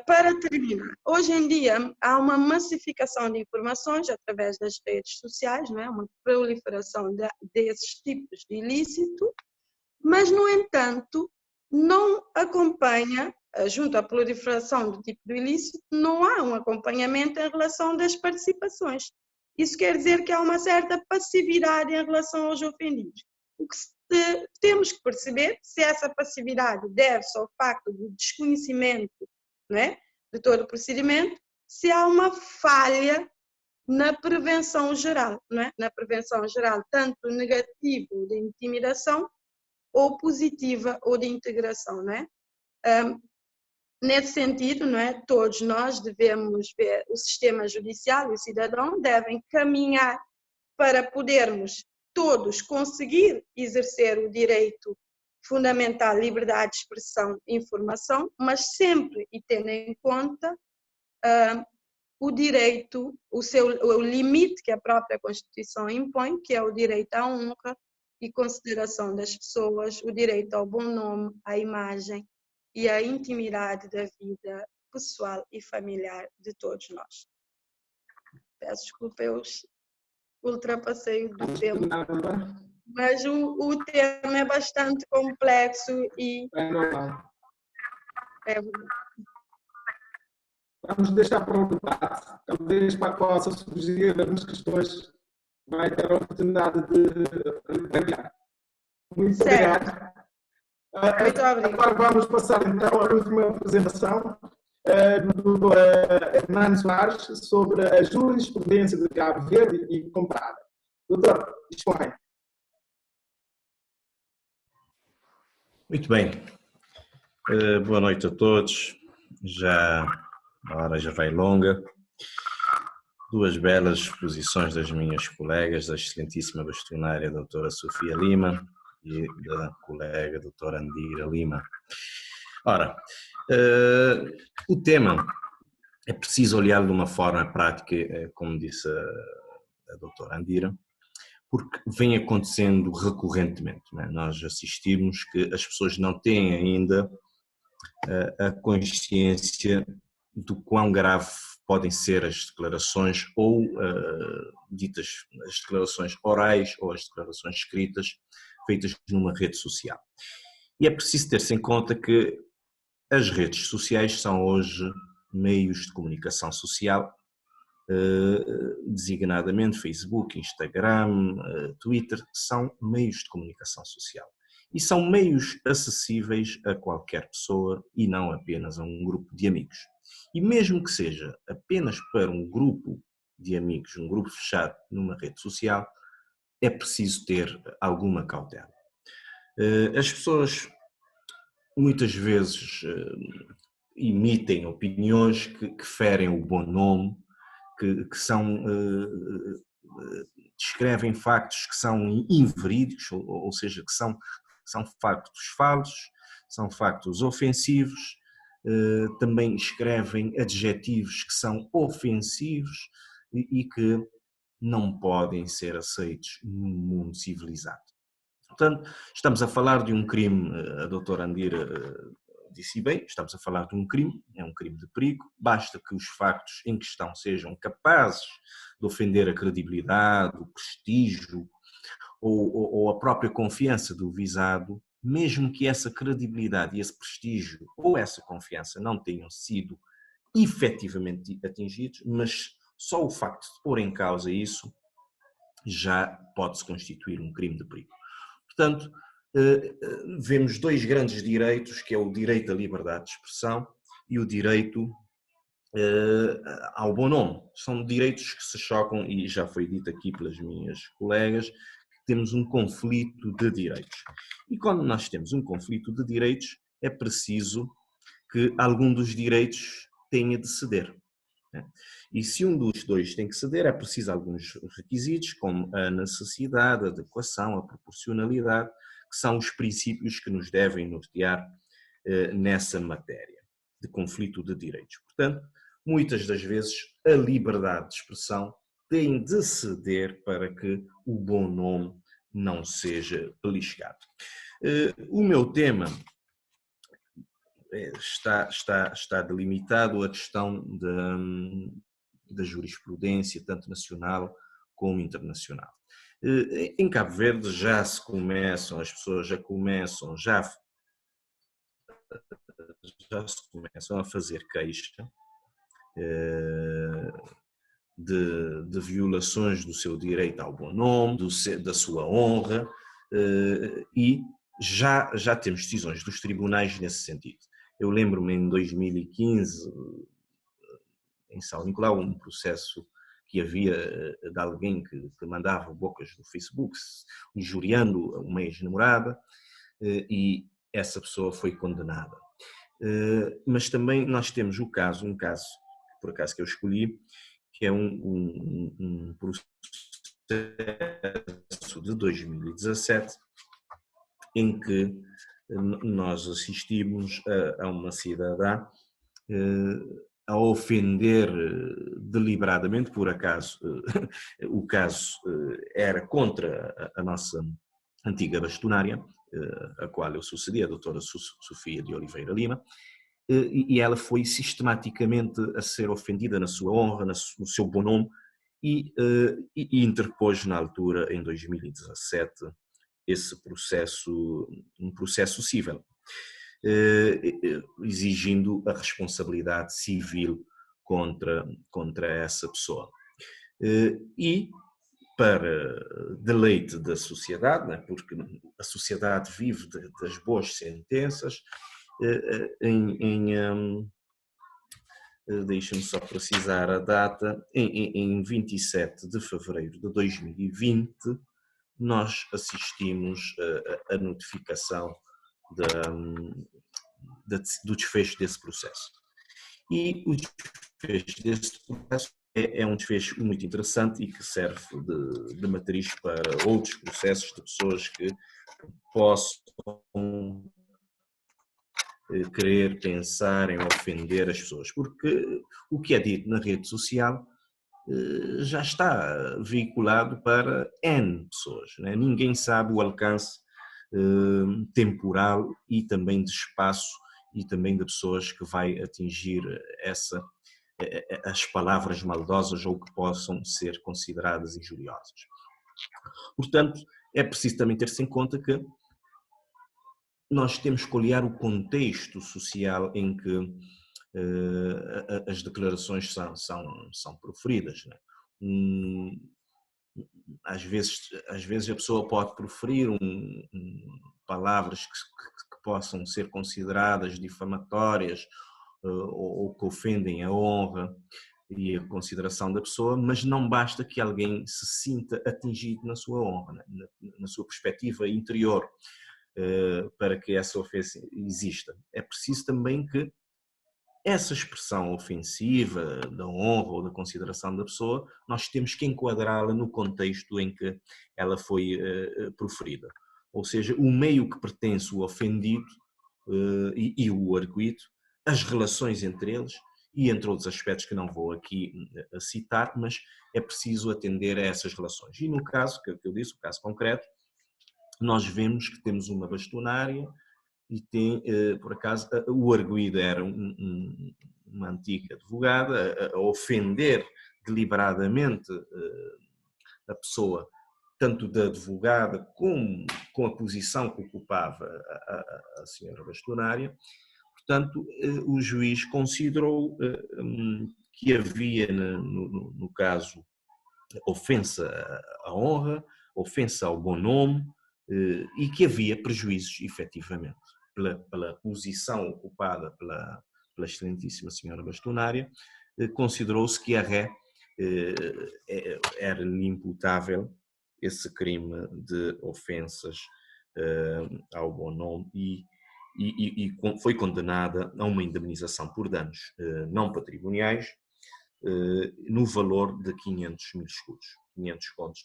Para terminar, hoje em dia há uma massificação de informações através das redes sociais, não é? Uma proliferação desses tipos de ilícito, mas, no entanto, não acompanha, junto à proliferação do tipo de ilícito, não há um acompanhamento em relação das participações. Isso quer dizer que há uma certa passividade em relação aos ofendidos. O que temos que perceber se essa passividade deve-se ao facto do desconhecimento, não é, de todo o procedimento, se há uma falha na prevenção geral, não é? Na prevenção geral, tanto negativa de intimidação ou positiva ou de integração, não é? Nesse sentido, não é? Todos nós devemos ver o sistema judicial e o cidadão devem caminhar para podermos todos conseguir exercer o direito fundamental, liberdade de expressão e informação, mas sempre e tendo em conta o direito, o limite que a própria Constituição impõe, que é o direito à honra e consideração das pessoas, o direito ao bom nome, à imagem e à intimidade da vida pessoal e familiar de todos nós. Peço desculpa, eu ultrapassei do tempo, mas o tema é bastante complexo e... É normal. É verdade. Vamos deixar para o debate. Talvez para possa surgir algumas questões. Vai ter a oportunidade de enviar. Muito obrigado. Muito obrigado. Agora vamos passar então à última apresentação do Dr. Hernani Soares sobre a jurisprudência de Cabo Verde e comparada. Doutor, dispõe. Muito bem. Boa noite a todos. A hora já vai longa. Duas belas exposições das minhas colegas, da excelentíssima bastonária doutora Sofia Lima e da colega doutora Andira Lima. Ora, o tema é preciso olhá-lo de uma forma prática, como disse a doutora Andira, porque vem acontecendo recorrentemente, não é? Nós assistimos que as pessoas não têm ainda a consciência do quão grave podem ser as declarações ou ditas as declarações orais ou as declarações escritas feitas numa rede social. E é preciso ter-se em conta que as redes sociais são hoje meios de comunicação social, designadamente Facebook, Instagram, Twitter, são meios de comunicação social. E são meios acessíveis a qualquer pessoa e não apenas a um grupo de amigos. E mesmo que seja apenas para um grupo de amigos, um grupo fechado numa rede social, é preciso ter alguma cautela. As pessoas muitas vezes emitem opiniões que ferem o bom nome, que são, descrevem factos que são inverídicos, ou seja, que são factos falsos, são factos ofensivos, também escrevem adjetivos que são ofensivos e que não podem ser aceitos num mundo civilizado. Portanto, estamos a falar de um crime, a doutora Andira disse bem, estamos a falar de um crime, é um crime de perigo, basta que os factos em questão sejam capazes de ofender a credibilidade, o prestígio ou a própria confiança do visado, mesmo que essa credibilidade e esse prestígio ou essa confiança não tenham sido efetivamente atingidos, mas só o facto de pôr em causa isso já pode-se constituir um crime de perigo. Portanto, vemos dois grandes direitos, que é o direito à liberdade de expressão e o direito ao bom nome. São direitos que se chocam, e já foi dito aqui pelas minhas colegas, que temos um conflito de direitos. E quando nós temos um conflito de direitos, é preciso que algum dos direitos tenha de ceder. E se um dos dois tem que ceder, é preciso alguns requisitos, como a necessidade, a adequação, a proporcionalidade, que são os princípios que nos devem nortear nessa matéria de conflito de direitos. Portanto, muitas das vezes a liberdade de expressão tem de ceder para que o bom nome não seja beliscado. O meu tema está delimitado a questão da jurisprudência, tanto nacional como internacional. Em Cabo Verde as pessoas já se começam a fazer queixa de violações do seu direito ao bom nome, da sua honra, e já temos decisões dos tribunais nesse sentido. Eu lembro-me em 2015, em São Nicolau, um processo que havia de alguém que mandava bocas no Facebook, injuriando uma ex-namorada, e essa pessoa foi condenada. Mas também nós temos um caso, por acaso que eu escolhi, que é um processo de 2017, em que nós assistimos a uma cidadã a ofender deliberadamente, por acaso, o caso era contra a nossa antiga bastonária, a qual eu sucedi, a doutora Sofia de Oliveira Lima, e ela foi sistematicamente a ser ofendida na sua honra, no seu bom nome, e interpôs na altura, em 2017, esse processo, um processo cível, exigindo a responsabilidade civil contra essa pessoa. E, para deleite da sociedade, né, porque a sociedade vive das boas sentenças, deixa-me só precisar a data, em 27 de fevereiro de 2020, nós assistimos à notificação do desfecho desse processo. E o desfecho desse processo é um desfecho muito interessante e que serve de matriz para outros processos de pessoas que possam querer pensar em ofender as pessoas, porque o que é dito na rede social já está veiculado para N pessoas, né? Ninguém sabe o alcance temporal e também de espaço e também de pessoas que vai atingir as palavras maldosas ou que possam ser consideradas injuriosas. Portanto, é preciso também ter-se em conta que nós temos que olhar o contexto social em que as declarações são proferidas, né? Às vezes a pessoa pode proferir palavras que possam ser consideradas difamatórias ou que ofendem a honra e a consideração da pessoa, mas não basta que alguém se sinta atingido na sua honra, né? na sua perspectiva interior, para que essa ofensa exista. É preciso também que essa expressão ofensiva da honra ou da consideração da pessoa, nós temos que enquadrá-la no contexto em que ela foi proferida. Ou seja, o meio que pertence o ofendido e o arguido, as relações entre eles e entre outros aspectos que não vou aqui citar, mas é preciso atender a essas relações. E no caso que eu disse, o caso concreto, nós vemos que temos uma bastonária e tem, por acaso, o arguido era uma antiga advogada a ofender deliberadamente a pessoa, tanto da advogada como com a posição que ocupava a senhora bastonária. Portanto, o juiz considerou que havia, no caso, ofensa à honra, ofensa ao bom nome, e que havia prejuízos, efetivamente, pela posição ocupada pela excelentíssima senhora bastonária. Considerou-se que a ré era-lhe imputável esse crime de ofensas ao bom nome e foi condenada a uma indemnização por danos não patrimoniais no valor de 500 mil escudos, 500 contos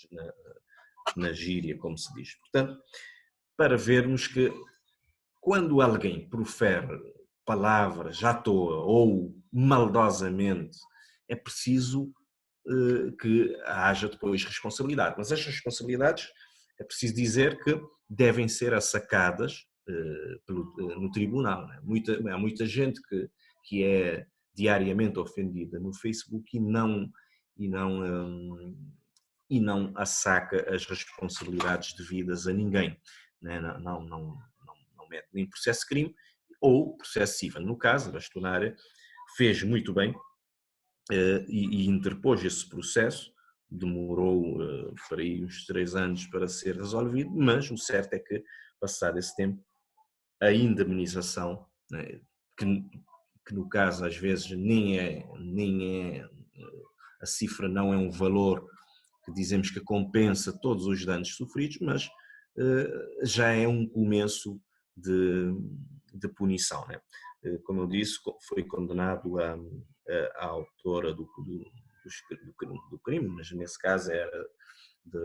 na gíria, como se diz. Portanto, para vermos que quando alguém profere palavras à toa ou maldosamente, é preciso que haja depois responsabilidade. Mas as responsabilidades, é preciso dizer que devem ser assacadas no tribunal. Né? Há muita gente que é diariamente ofendida no Facebook e não assaca as responsabilidades devidas a ninguém, né? Não mete nem processo de crime ou processo civil. No caso, a bastonária fez muito bem e interpôs esse processo, demorou para aí uns 3 anos para ser resolvido, mas o certo é que, passado esse tempo, a indemnização, né, que no caso às vezes nem é a cifra não é um valor que dizemos que compensa todos os danos sofridos, mas já é um começo de punição, né? Como eu disse, foi condenado a autora do crime, mas nesse caso era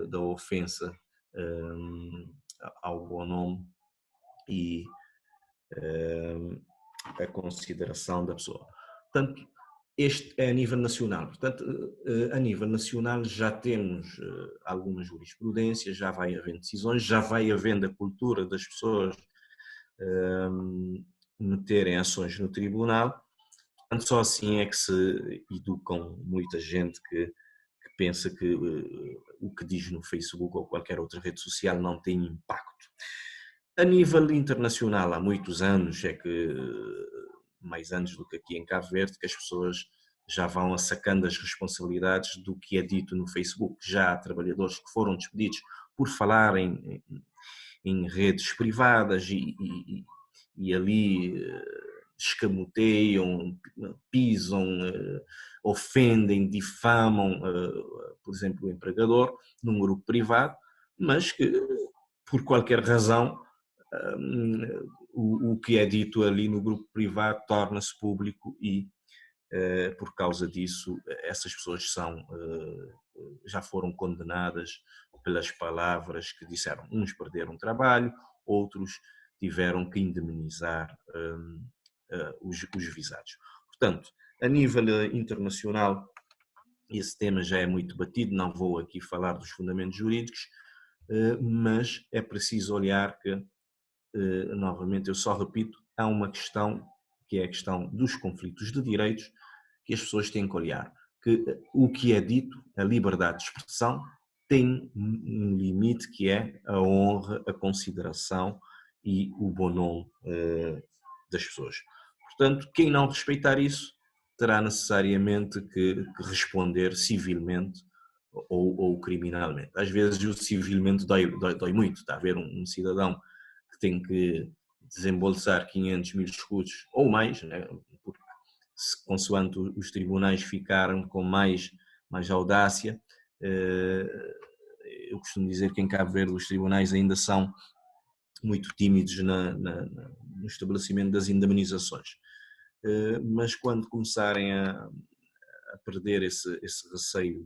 da ofensa ao bom nome e a consideração da pessoa. Portanto, este é a nível nacional. Portanto, a nível nacional já temos alguma jurisprudência, já vai havendo decisões, já vai havendo a cultura das pessoas meterem ações no tribunal. Portanto, só assim é que se educam muita gente que pensa que o que diz no Facebook ou qualquer outra rede social não tem impacto. A nível internacional, há muitos anos, mais anos do que aqui em Cabo Verde, que as pessoas já vão sacando as responsabilidades do que é dito no Facebook. Já há trabalhadores que foram despedidos por falar em redes privadas e ali escamoteiam, pisam, ofendem, difamam, por exemplo, o empregador num grupo privado, mas que por qualquer razão o que é dito ali no grupo privado torna-se público e por causa disso essas pessoas já foram condenadas pelas palavras que disseram. Uns perderam trabalho, outros tiveram que indemnizar os visados. Portanto, a nível internacional, esse tema já é muito batido, não vou aqui falar dos fundamentos jurídicos, mas é preciso olhar que, novamente, eu só repito, há uma questão que é a questão dos conflitos de direitos que as pessoas têm que olhar, que o que é dito, a liberdade de expressão, tem um limite que é a honra, a consideração e o bom nome das pessoas. Portanto, quem não respeitar isso terá necessariamente que responder civilmente ou criminalmente. Às vezes o civilmente dói muito. Está a ver um cidadão que tem que desembolsar 500.000 escudos ou mais, né? Porque consoante os tribunais ficaram com mais audácia, eu costumo dizer que em Cabo Verde os tribunais ainda são muito tímidos no estabelecimento das indemnizações. Mas quando começarem a perder esse receio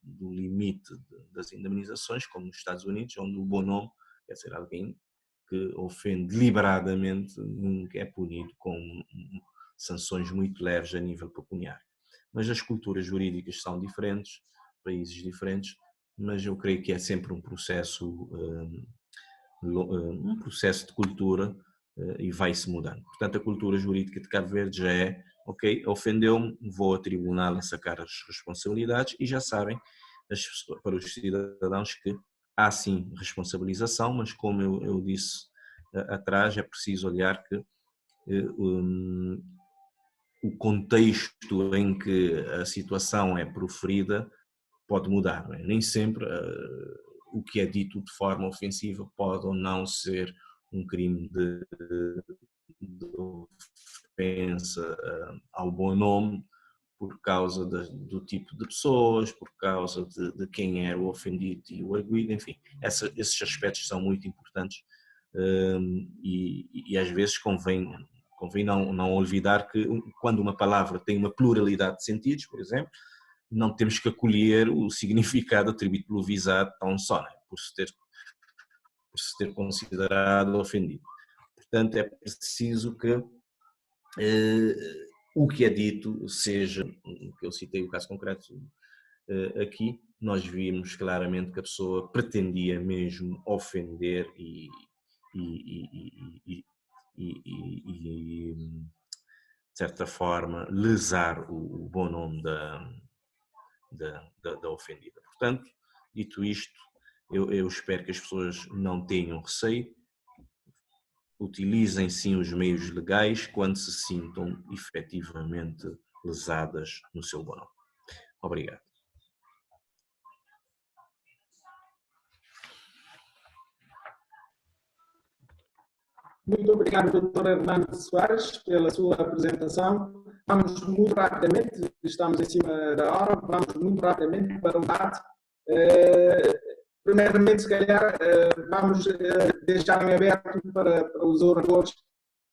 do limite das indemnizações, como nos Estados Unidos, onde o bom nome, quer dizer, alguém que ofende deliberadamente, nunca é punido com sanções muito leves a nível pecuniário. Mas as culturas jurídicas são diferentes, países diferentes, mas eu creio que é sempre um processo de cultura e vai-se mudando. Portanto, a cultura jurídica de Cabo Verde já é, ok, ofendeu-me, vou a tribunal a sacar as responsabilidades e já sabem, para os cidadãos, que há sim responsabilização, mas como eu disse atrás, é preciso olhar que o contexto em que a situação é proferida pode mudar, não é? Nem sempre o que é dito de forma ofensiva pode ou não ser um crime de ofensa ao bom nome, por causa do tipo de pessoas, por causa de quem era o ofendido e o arguido, enfim, esses aspectos são muito importantes e às vezes convém não olvidar que quando uma palavra tem uma pluralidade de sentidos, por exemplo, não temos que acolher o significado atribuído pelo visado tão só, né? por se ter considerado ofendido. Portanto, é preciso que o que é dito seja, que eu citei o caso concreto aqui, nós vimos claramente que a pessoa pretendia mesmo ofender e de certa forma lesar o bom nome da ofendida. Portanto, dito isto, eu espero que as pessoas não tenham receio, utilizem sim os meios legais quando se sintam efetivamente lesadas no seu bom nome. Obrigado. Muito obrigado, Dr. Hernando Soares, pela sua apresentação. Vamos muito rapidamente, estamos em cima da hora, vamos muito rapidamente para o debate. Primeiramente, se calhar, vamos deixar em aberto para os oradores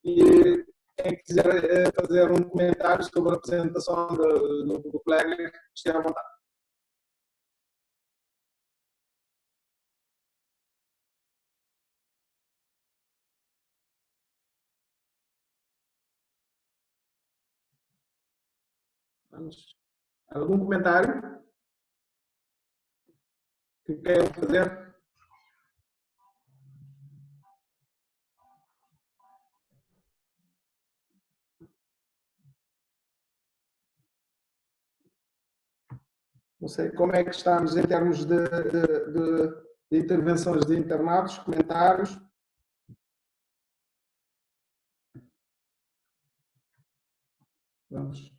e quem quiser fazer um comentário sobre a apresentação do colega, esteja à vontade. Vamos. Algum comentário que queiram fazer? Não sei como é que estamos em termos de intervenções de internados, comentários. Vamos.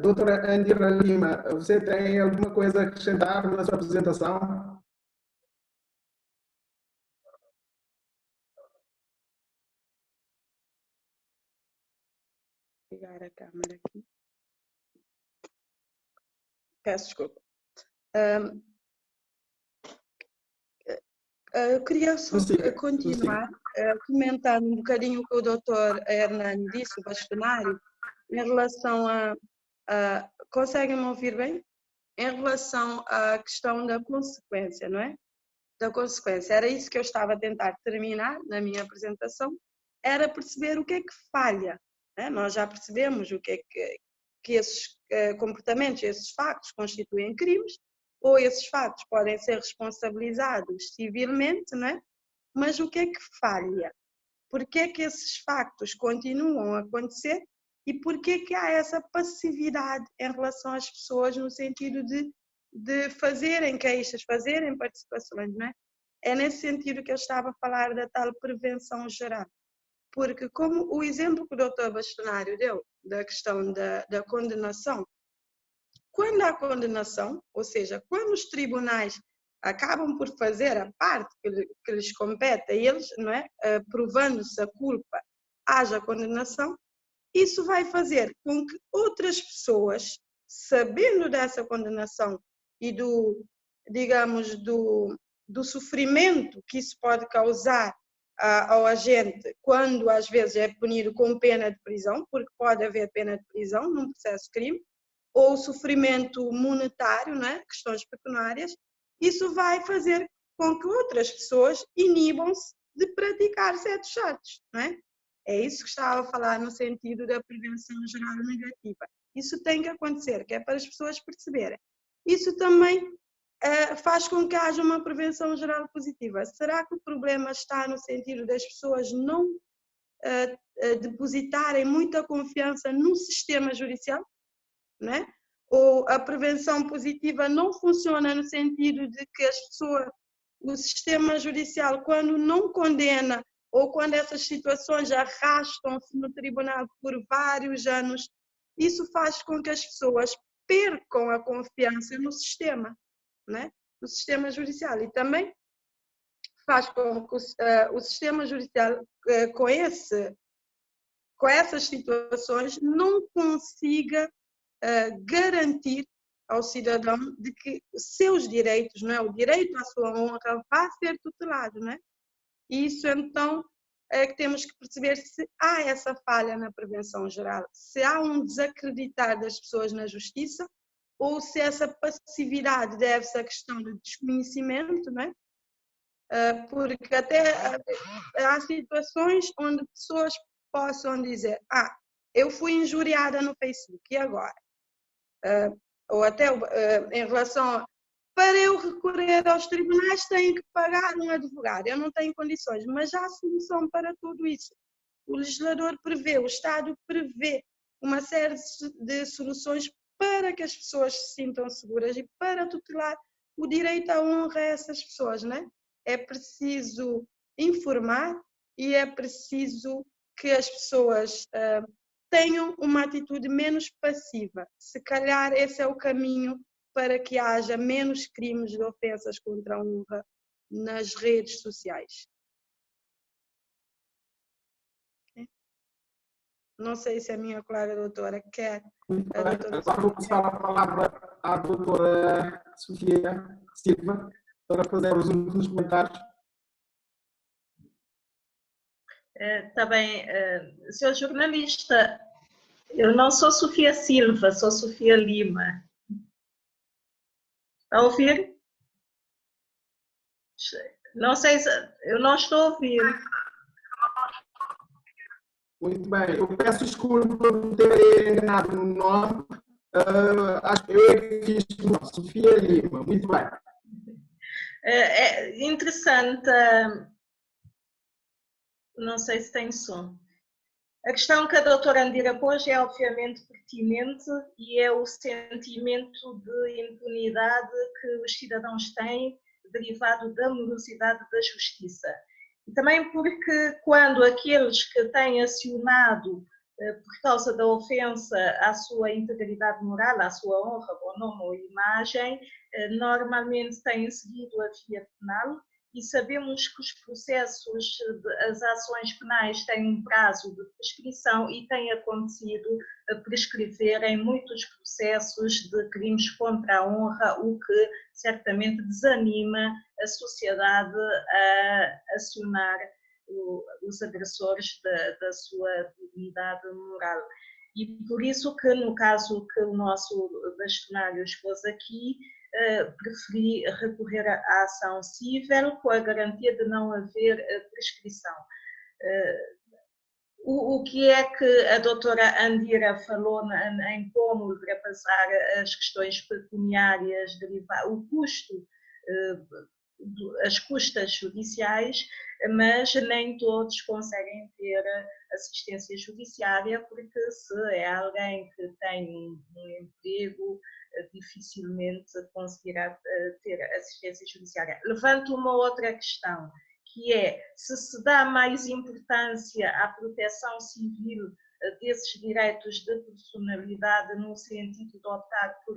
Doutora Andira Lima, você tem alguma coisa a acrescentar na sua apresentação? Ligar a câmera aqui. Peço desculpa. Eu queria só continuar comentando um bocadinho o que o doutor Hernani disse, o bastonário, em relação conseguem-me ouvir bem? Em relação à questão da consequência, não é? Da consequência. Era isso que eu estava a tentar terminar na minha apresentação, era perceber o que é que falha. Né? Nós já percebemos o que é que esses comportamentos, esses factos constituem crimes, ou esses factos podem ser responsabilizados civilmente, não é? Mas o que é que falha? Por que é que esses factos continuam a acontecer e por que é que há essa passividade em relação às pessoas no sentido de fazerem queixas, fazerem participações, não é? É nesse sentido que eu estava a falar da tal prevenção geral. Porque como o exemplo que o doutor Bastonário deu da questão da condenação, quando há condenação, ou seja, quando os tribunais acabam por fazer a parte que lhes compete a eles, não é? Provando-se a culpa, haja condenação, isso vai fazer com que outras pessoas, sabendo dessa condenação e digamos, do sofrimento que isso pode causar ao agente, quando às vezes é punido com pena de prisão, porque pode haver pena de prisão num processo de crime, ou sofrimento monetário, não é? Questões pecuniárias, isso vai fazer com que outras pessoas inibam-se de praticar certos atos, não é? É isso que estava a falar no sentido da prevenção geral negativa. Isso tem que acontecer, que é para as pessoas perceberem. Isso também faz com que haja uma prevenção geral positiva. Será que o problema está no sentido das pessoas não depositarem muita confiança no sistema judicial? Não é? Ou a prevenção positiva não funciona no sentido de que as pessoas, o sistema judicial, quando não condena ou quando essas situações arrastam-se no tribunal por vários anos, isso faz com que as pessoas percam a confiança no sistema, né? No sistema judicial. E também faz com que o sistema judicial, com essas situações, não consiga garantir ao cidadão de que seus direitos, não é? O direito à sua honra vai ser tutelado, não é? E isso então é que temos que perceber se há essa falha na prevenção geral, se há um desacreditar das pessoas na justiça ou se essa passividade deve-se à questão do desconhecimento, não é? Porque até há situações onde pessoas possam dizer: eu fui injuriada no Facebook, e agora? Ou até em relação para eu recorrer aos tribunais tenho que pagar um advogado, eu não tenho condições, mas há solução para tudo isso. O legislador prevê, o Estado prevê uma série de soluções para que as pessoas se sintam seguras e para tutelar o direito à honra a essas pessoas, não é? É preciso informar e é preciso que as pessoas tenham uma atitude menos passiva. Se calhar esse é o caminho para que haja menos crimes de ofensas contra a honra nas redes sociais. Não sei se a minha colega doutora quer. Agora vou passar a palavra à doutora Sofia Silva para fazer os últimos comentários. Está bem. Senhor jornalista, eu não sou Sofia Silva, sou Sofia Lima. Está a ouvir? Não sei se... Eu não estou a ouvir. Muito bem. Eu peço desculpa por ter enganado no nome. Acho que eu é que fiz Sofia Lima. Muito bem. É interessante. Não sei se tem som. A questão que a doutora Andira pôs é obviamente pertinente e é o sentimento de impunidade que os cidadãos têm derivado da morosidade da justiça. E também porque quando aqueles que têm acionado por causa da ofensa à sua integridade moral, à sua honra, bom nome ou imagem, normalmente têm seguido a via penal, e sabemos que os processos, as ações penais têm um prazo de prescrição e tem acontecido prescrever em muitos processos de crimes contra a honra, o que certamente desanima a sociedade a acionar os agressores da sua dignidade moral. E por isso que no caso que o nosso bastonário expôs aqui, preferi recorrer à ação civil com a garantia de não haver prescrição. O que é que a doutora Andira falou em como ultrapassar as questões pecuniárias, o custo, as custas judiciais, mas nem todos conseguem ter assistência judiciária, porque se é alguém que tem um emprego, dificilmente conseguirá ter assistência judiciária. Levanto uma outra questão, que é se se dá mais importância à proteção civil desses direitos de personalidade no sentido de optar por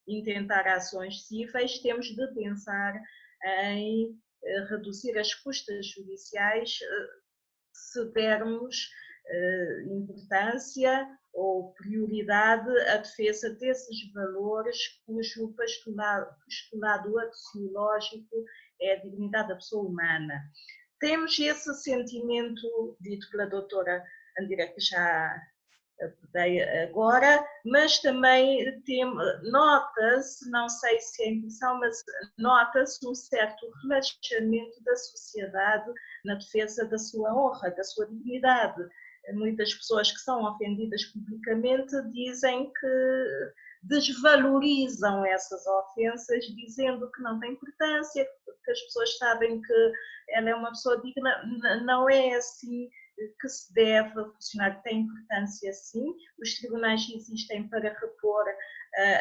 intentar ações cíveis, temos de pensar em reduzir as custas judiciais se dermos importância ou prioridade à defesa desses valores cujo postulado axiológico é a dignidade da pessoa humana. Temos esse sentimento dito pela doutora Andira, que já abordei agora, mas também nota-se, não sei se é impressão, mas nota-se um certo relaxamento da sociedade na defesa da sua honra, da sua dignidade. Muitas pessoas que são ofendidas publicamente dizem que desvalorizam essas ofensas, dizendo que não tem importância, que as pessoas sabem que ela é uma pessoa digna. Não é assim que se deve funcionar, tem importância sim. Os tribunais existem para repor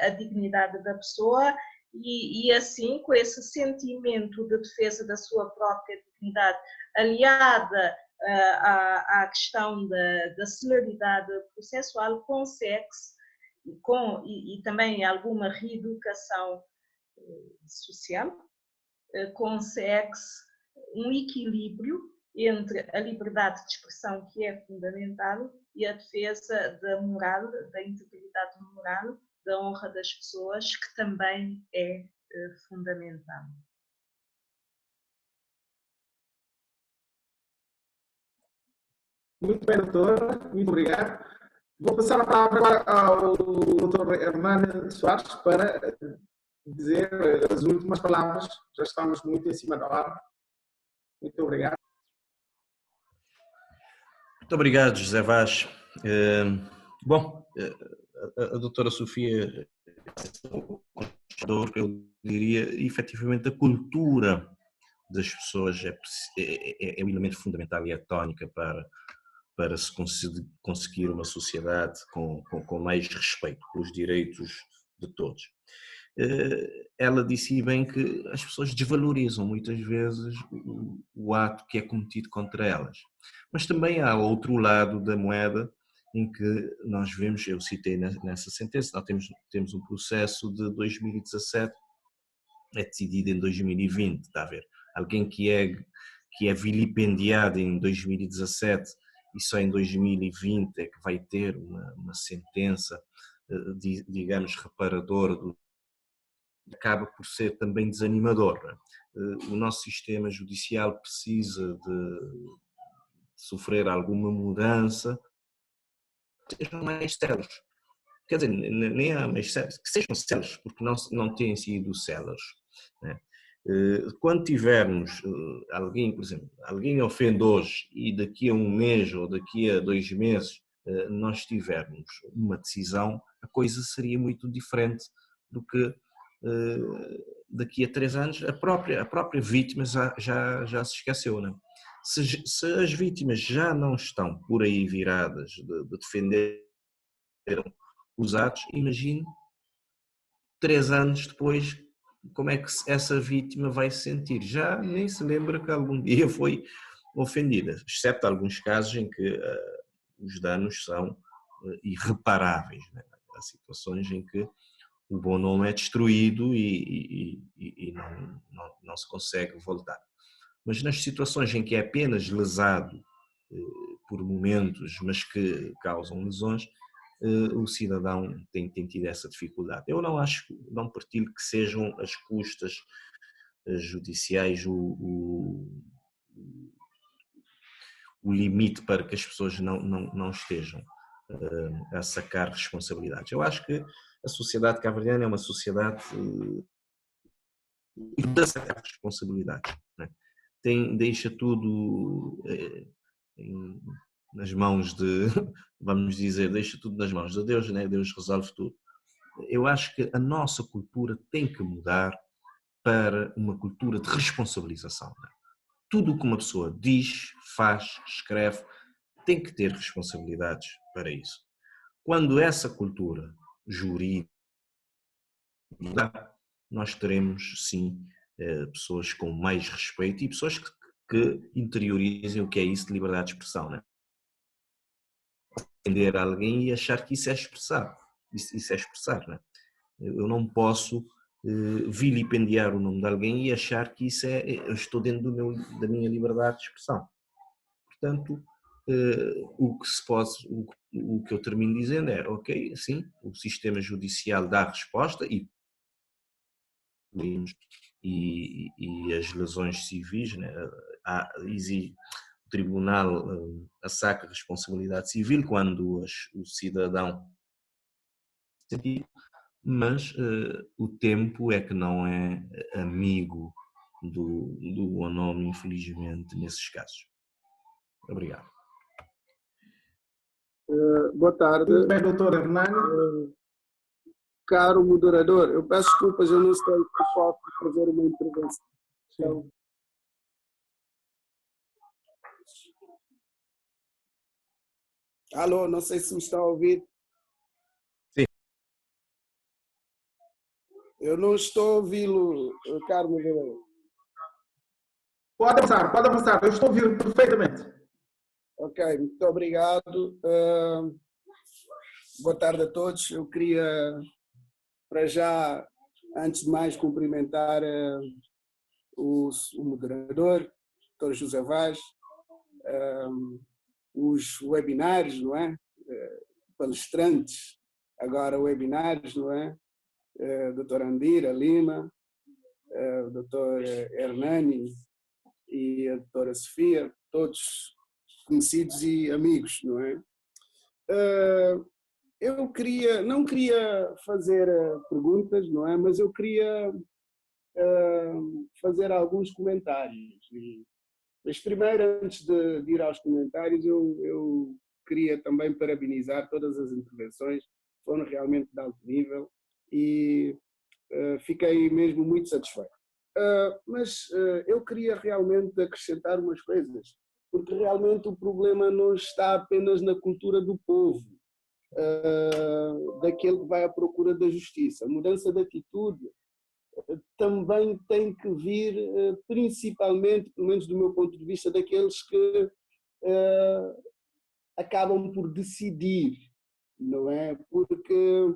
a dignidade da pessoa e assim, com esse sentimento de defesa da sua própria dignidade, aliada à questão da celeridade processual, consegue-se, e também alguma reeducação social, consegue-se um equilíbrio entre a liberdade de expressão, que é fundamental, e a defesa da moral, da integridade moral, da honra das pessoas, que também é fundamental. Muito bem, doutora. Muito obrigado. Vou passar a palavra agora ao doutor Hernani Soares para dizer as últimas palavras. Já estamos muito em cima da hora. Muito obrigado. Muito obrigado, José Vaz. Bom, a doutora Sofia, eu diria, efetivamente, a cultura das pessoas é um elemento fundamental e é tónica para se conseguir uma sociedade com mais respeito pelos direitos de todos. Ela disse bem que as pessoas desvalorizam muitas vezes o ato que é cometido contra elas. Mas também há outro lado da moeda em que nós vemos, eu citei nessa sentença, nós temos um processo de 2017, é decidido em 2020, está a ver? Alguém que é vilipendiado em 2017 e só em 2020 é que vai ter uma sentença, digamos, reparadora, acaba por ser também desanimador. O nosso sistema judicial precisa de sofrer alguma mudança, que sejam mais céleres. Quer dizer, nem há mais céleres, que sejam céleres, porque não têm sido céleres, né? Quando tivermos alguém, por exemplo, alguém ofende hoje e daqui a um mês ou daqui a 2 meses nós tivermos uma decisão, a coisa seria muito diferente do que daqui a 3 anos a própria vítima já se esqueceu, não é? Se as vítimas já não estão por aí viradas de defender os atos, imagine 3 anos depois como é que essa vítima vai se sentir. Já nem se lembra que algum dia foi ofendida, exceto alguns casos em que os danos são irreparáveis, né? Há situações em que o bom nome é destruído e não se consegue voltar. Mas nas situações em que é apenas lesado por momentos, mas que causam lesões, o cidadão tem tido essa dificuldade. Eu não partilho que sejam as custas judiciais o limite para que as pessoas não estejam a sacar responsabilidades. Eu acho que a sociedade cabo-verdiana é uma sociedade de sacar responsabilidades, né? Deixa tudo nas mãos de, vamos dizer, deixa tudo nas mãos de Deus, né? Deus resolve tudo. Eu acho que a nossa cultura tem que mudar para uma cultura de responsabilização, né? Tudo o que uma pessoa diz, faz, escreve, tem que ter responsabilidades para isso. Quando essa cultura jurídica mudar, nós teremos sim pessoas com mais respeito e pessoas que interiorizem o que é isso de liberdade de expressão, né? Entender alguém e achar que isso é expressar, isso é expressar, né? Eu não posso vilipendiar o nome de alguém e achar que isso eu estou dentro da minha liberdade de expressão. Portanto, o que eu termino dizendo é, ok, sim, o sistema judicial dá resposta e as lesões civis, né, o tribunal assaca a responsabilidade civil quando o cidadão sentir, mas o tempo é que não é amigo do ONOM, infelizmente, nesses casos. Obrigado. Boa tarde. Tudo bem, doutor Hernani? Caro moderador, eu peço desculpas, eu não sei se posso fazer uma intervenção. Sim. Alô, não sei se me está a ouvir. Sim. Eu não estou a ouvi-lo, caro moderador. Pode avançar, eu estou ouvindo perfeitamente. Ok, muito obrigado. Boa tarde a todos. Eu queria, para já, antes de mais, cumprimentar o moderador, Dr. José Vaz, os webinários, não é? Palestrantes, agora webinários, não é? Dr. Andira Lima, Dr. Hernani e a doutora Sofia, todos conhecidos e amigos, não é? Eu não queria fazer perguntas, não é? Mas eu queria fazer alguns comentários. Mas primeiro, antes de ir aos comentários, eu queria também parabenizar todas as intervenções, foram realmente de alto nível e fiquei mesmo muito satisfeito. Mas eu queria realmente acrescentar umas coisas, porque realmente o problema não está apenas na cultura do povo, daquele que vai à procura da justiça. A mudança de atitude também tem que vir, principalmente, pelo menos do meu ponto de vista, daqueles que acabam por decidir, não é? Porque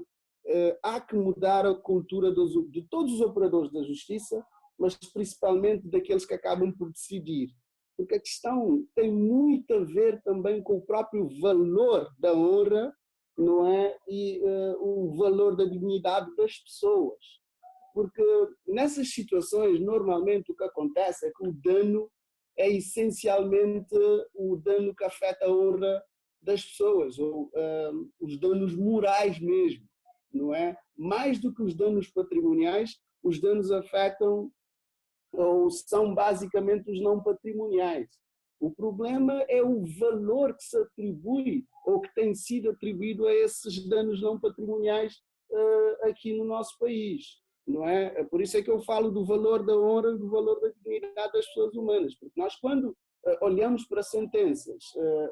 há que mudar a cultura de todos os operadores da justiça, mas principalmente daqueles que acabam por decidir. Porque a questão tem muito a ver também com o próprio valor da honra, não é? E o valor da dignidade das pessoas. Porque nessas situações, normalmente o que acontece é que o dano é essencialmente o dano que afeta a honra das pessoas, ou os danos morais mesmo, não é? Mais do que os danos patrimoniais, os danos afetam ou são basicamente os não patrimoniais. O problema é o valor que se atribui ou que tem sido atribuído a esses danos não patrimoniais aqui no nosso país. Não é? Por isso é que eu falo do valor da honra e do valor da dignidade das pessoas humanas, porque nós quando olhamos para sentenças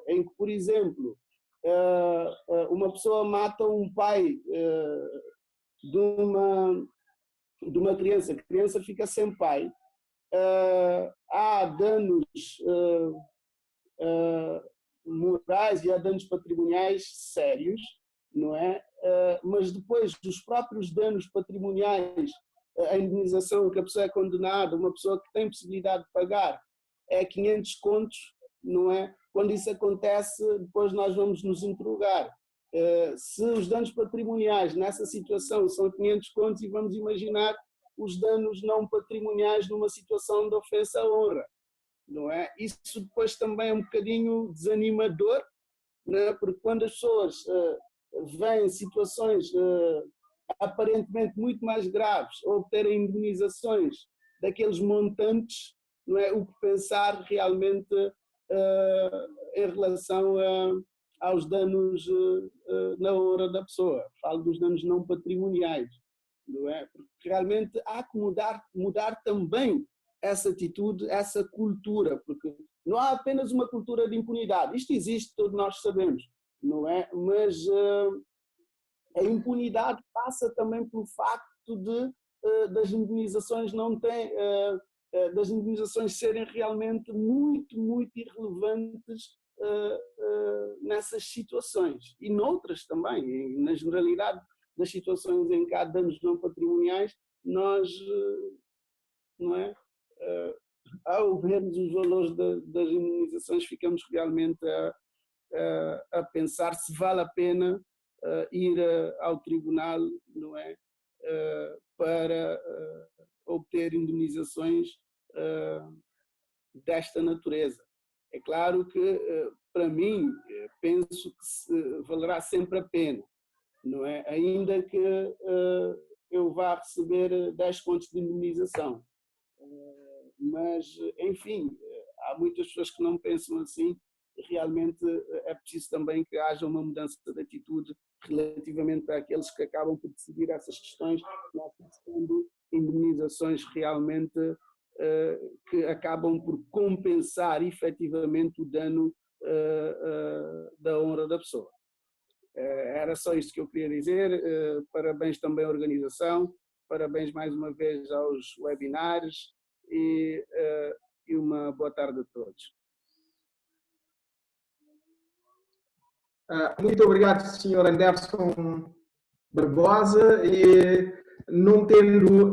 em que, por exemplo, uma pessoa mata um pai de uma criança, a criança fica sem pai, há danos morais e há danos patrimoniais sérios, não é? Mas depois dos próprios danos patrimoniais, a indenização que a pessoa é condenada, uma pessoa que tem possibilidade de pagar, é 500 contos, não é? Quando isso acontece, depois nós vamos nos interrogar. Se os danos patrimoniais nessa situação são 500 contos, e vamos imaginar os danos não patrimoniais numa situação de ofensa à honra, não é? Isso depois também é um bocadinho desanimador, não é? Porque quando as pessoas veem situações aparentemente muito mais graves ou obterem indenizações daqueles montantes, não é? O que pensar realmente em relação aos danos na honra da pessoa. Falo dos danos não patrimoniais, não é? Porque realmente há que mudar também essa atitude, essa cultura, porque não há apenas uma cultura de impunidade. Isto existe, todos nós sabemos, não é? Mas a impunidade passa também pelo facto das indenizações das indenizações serem realmente muito, muito irrelevantes nessas situações e noutras também. Na generalidade das situações em que há danos não patrimoniais, nós, não é? Ao vermos os valores das indenizações, ficamos realmente a pensar se vale a pena ir ao tribunal, não é? Para obter indenizações desta natureza. É claro que, para mim, penso que valerá sempre a pena, não é? Ainda que eu vá receber 10 contos de indenização. Mas, enfim, há muitas pessoas que não pensam assim. Realmente é preciso também que haja uma mudança de atitude relativamente àqueles que acabam por decidir essas questões, não oferecendo indenizações realmente que acabam por compensar efetivamente o dano da honra da pessoa. Era só isto que eu queria dizer. Parabéns também à organização, parabéns mais uma vez aos webinars e uma boa tarde a todos. Muito obrigado, Sr. Anderson Barbosa. E não tendo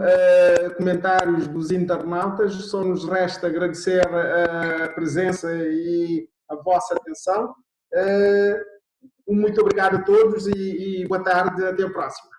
comentários dos internautas, só nos resta agradecer a presença e a vossa atenção. Muito obrigado a todos e boa tarde, até a próxima.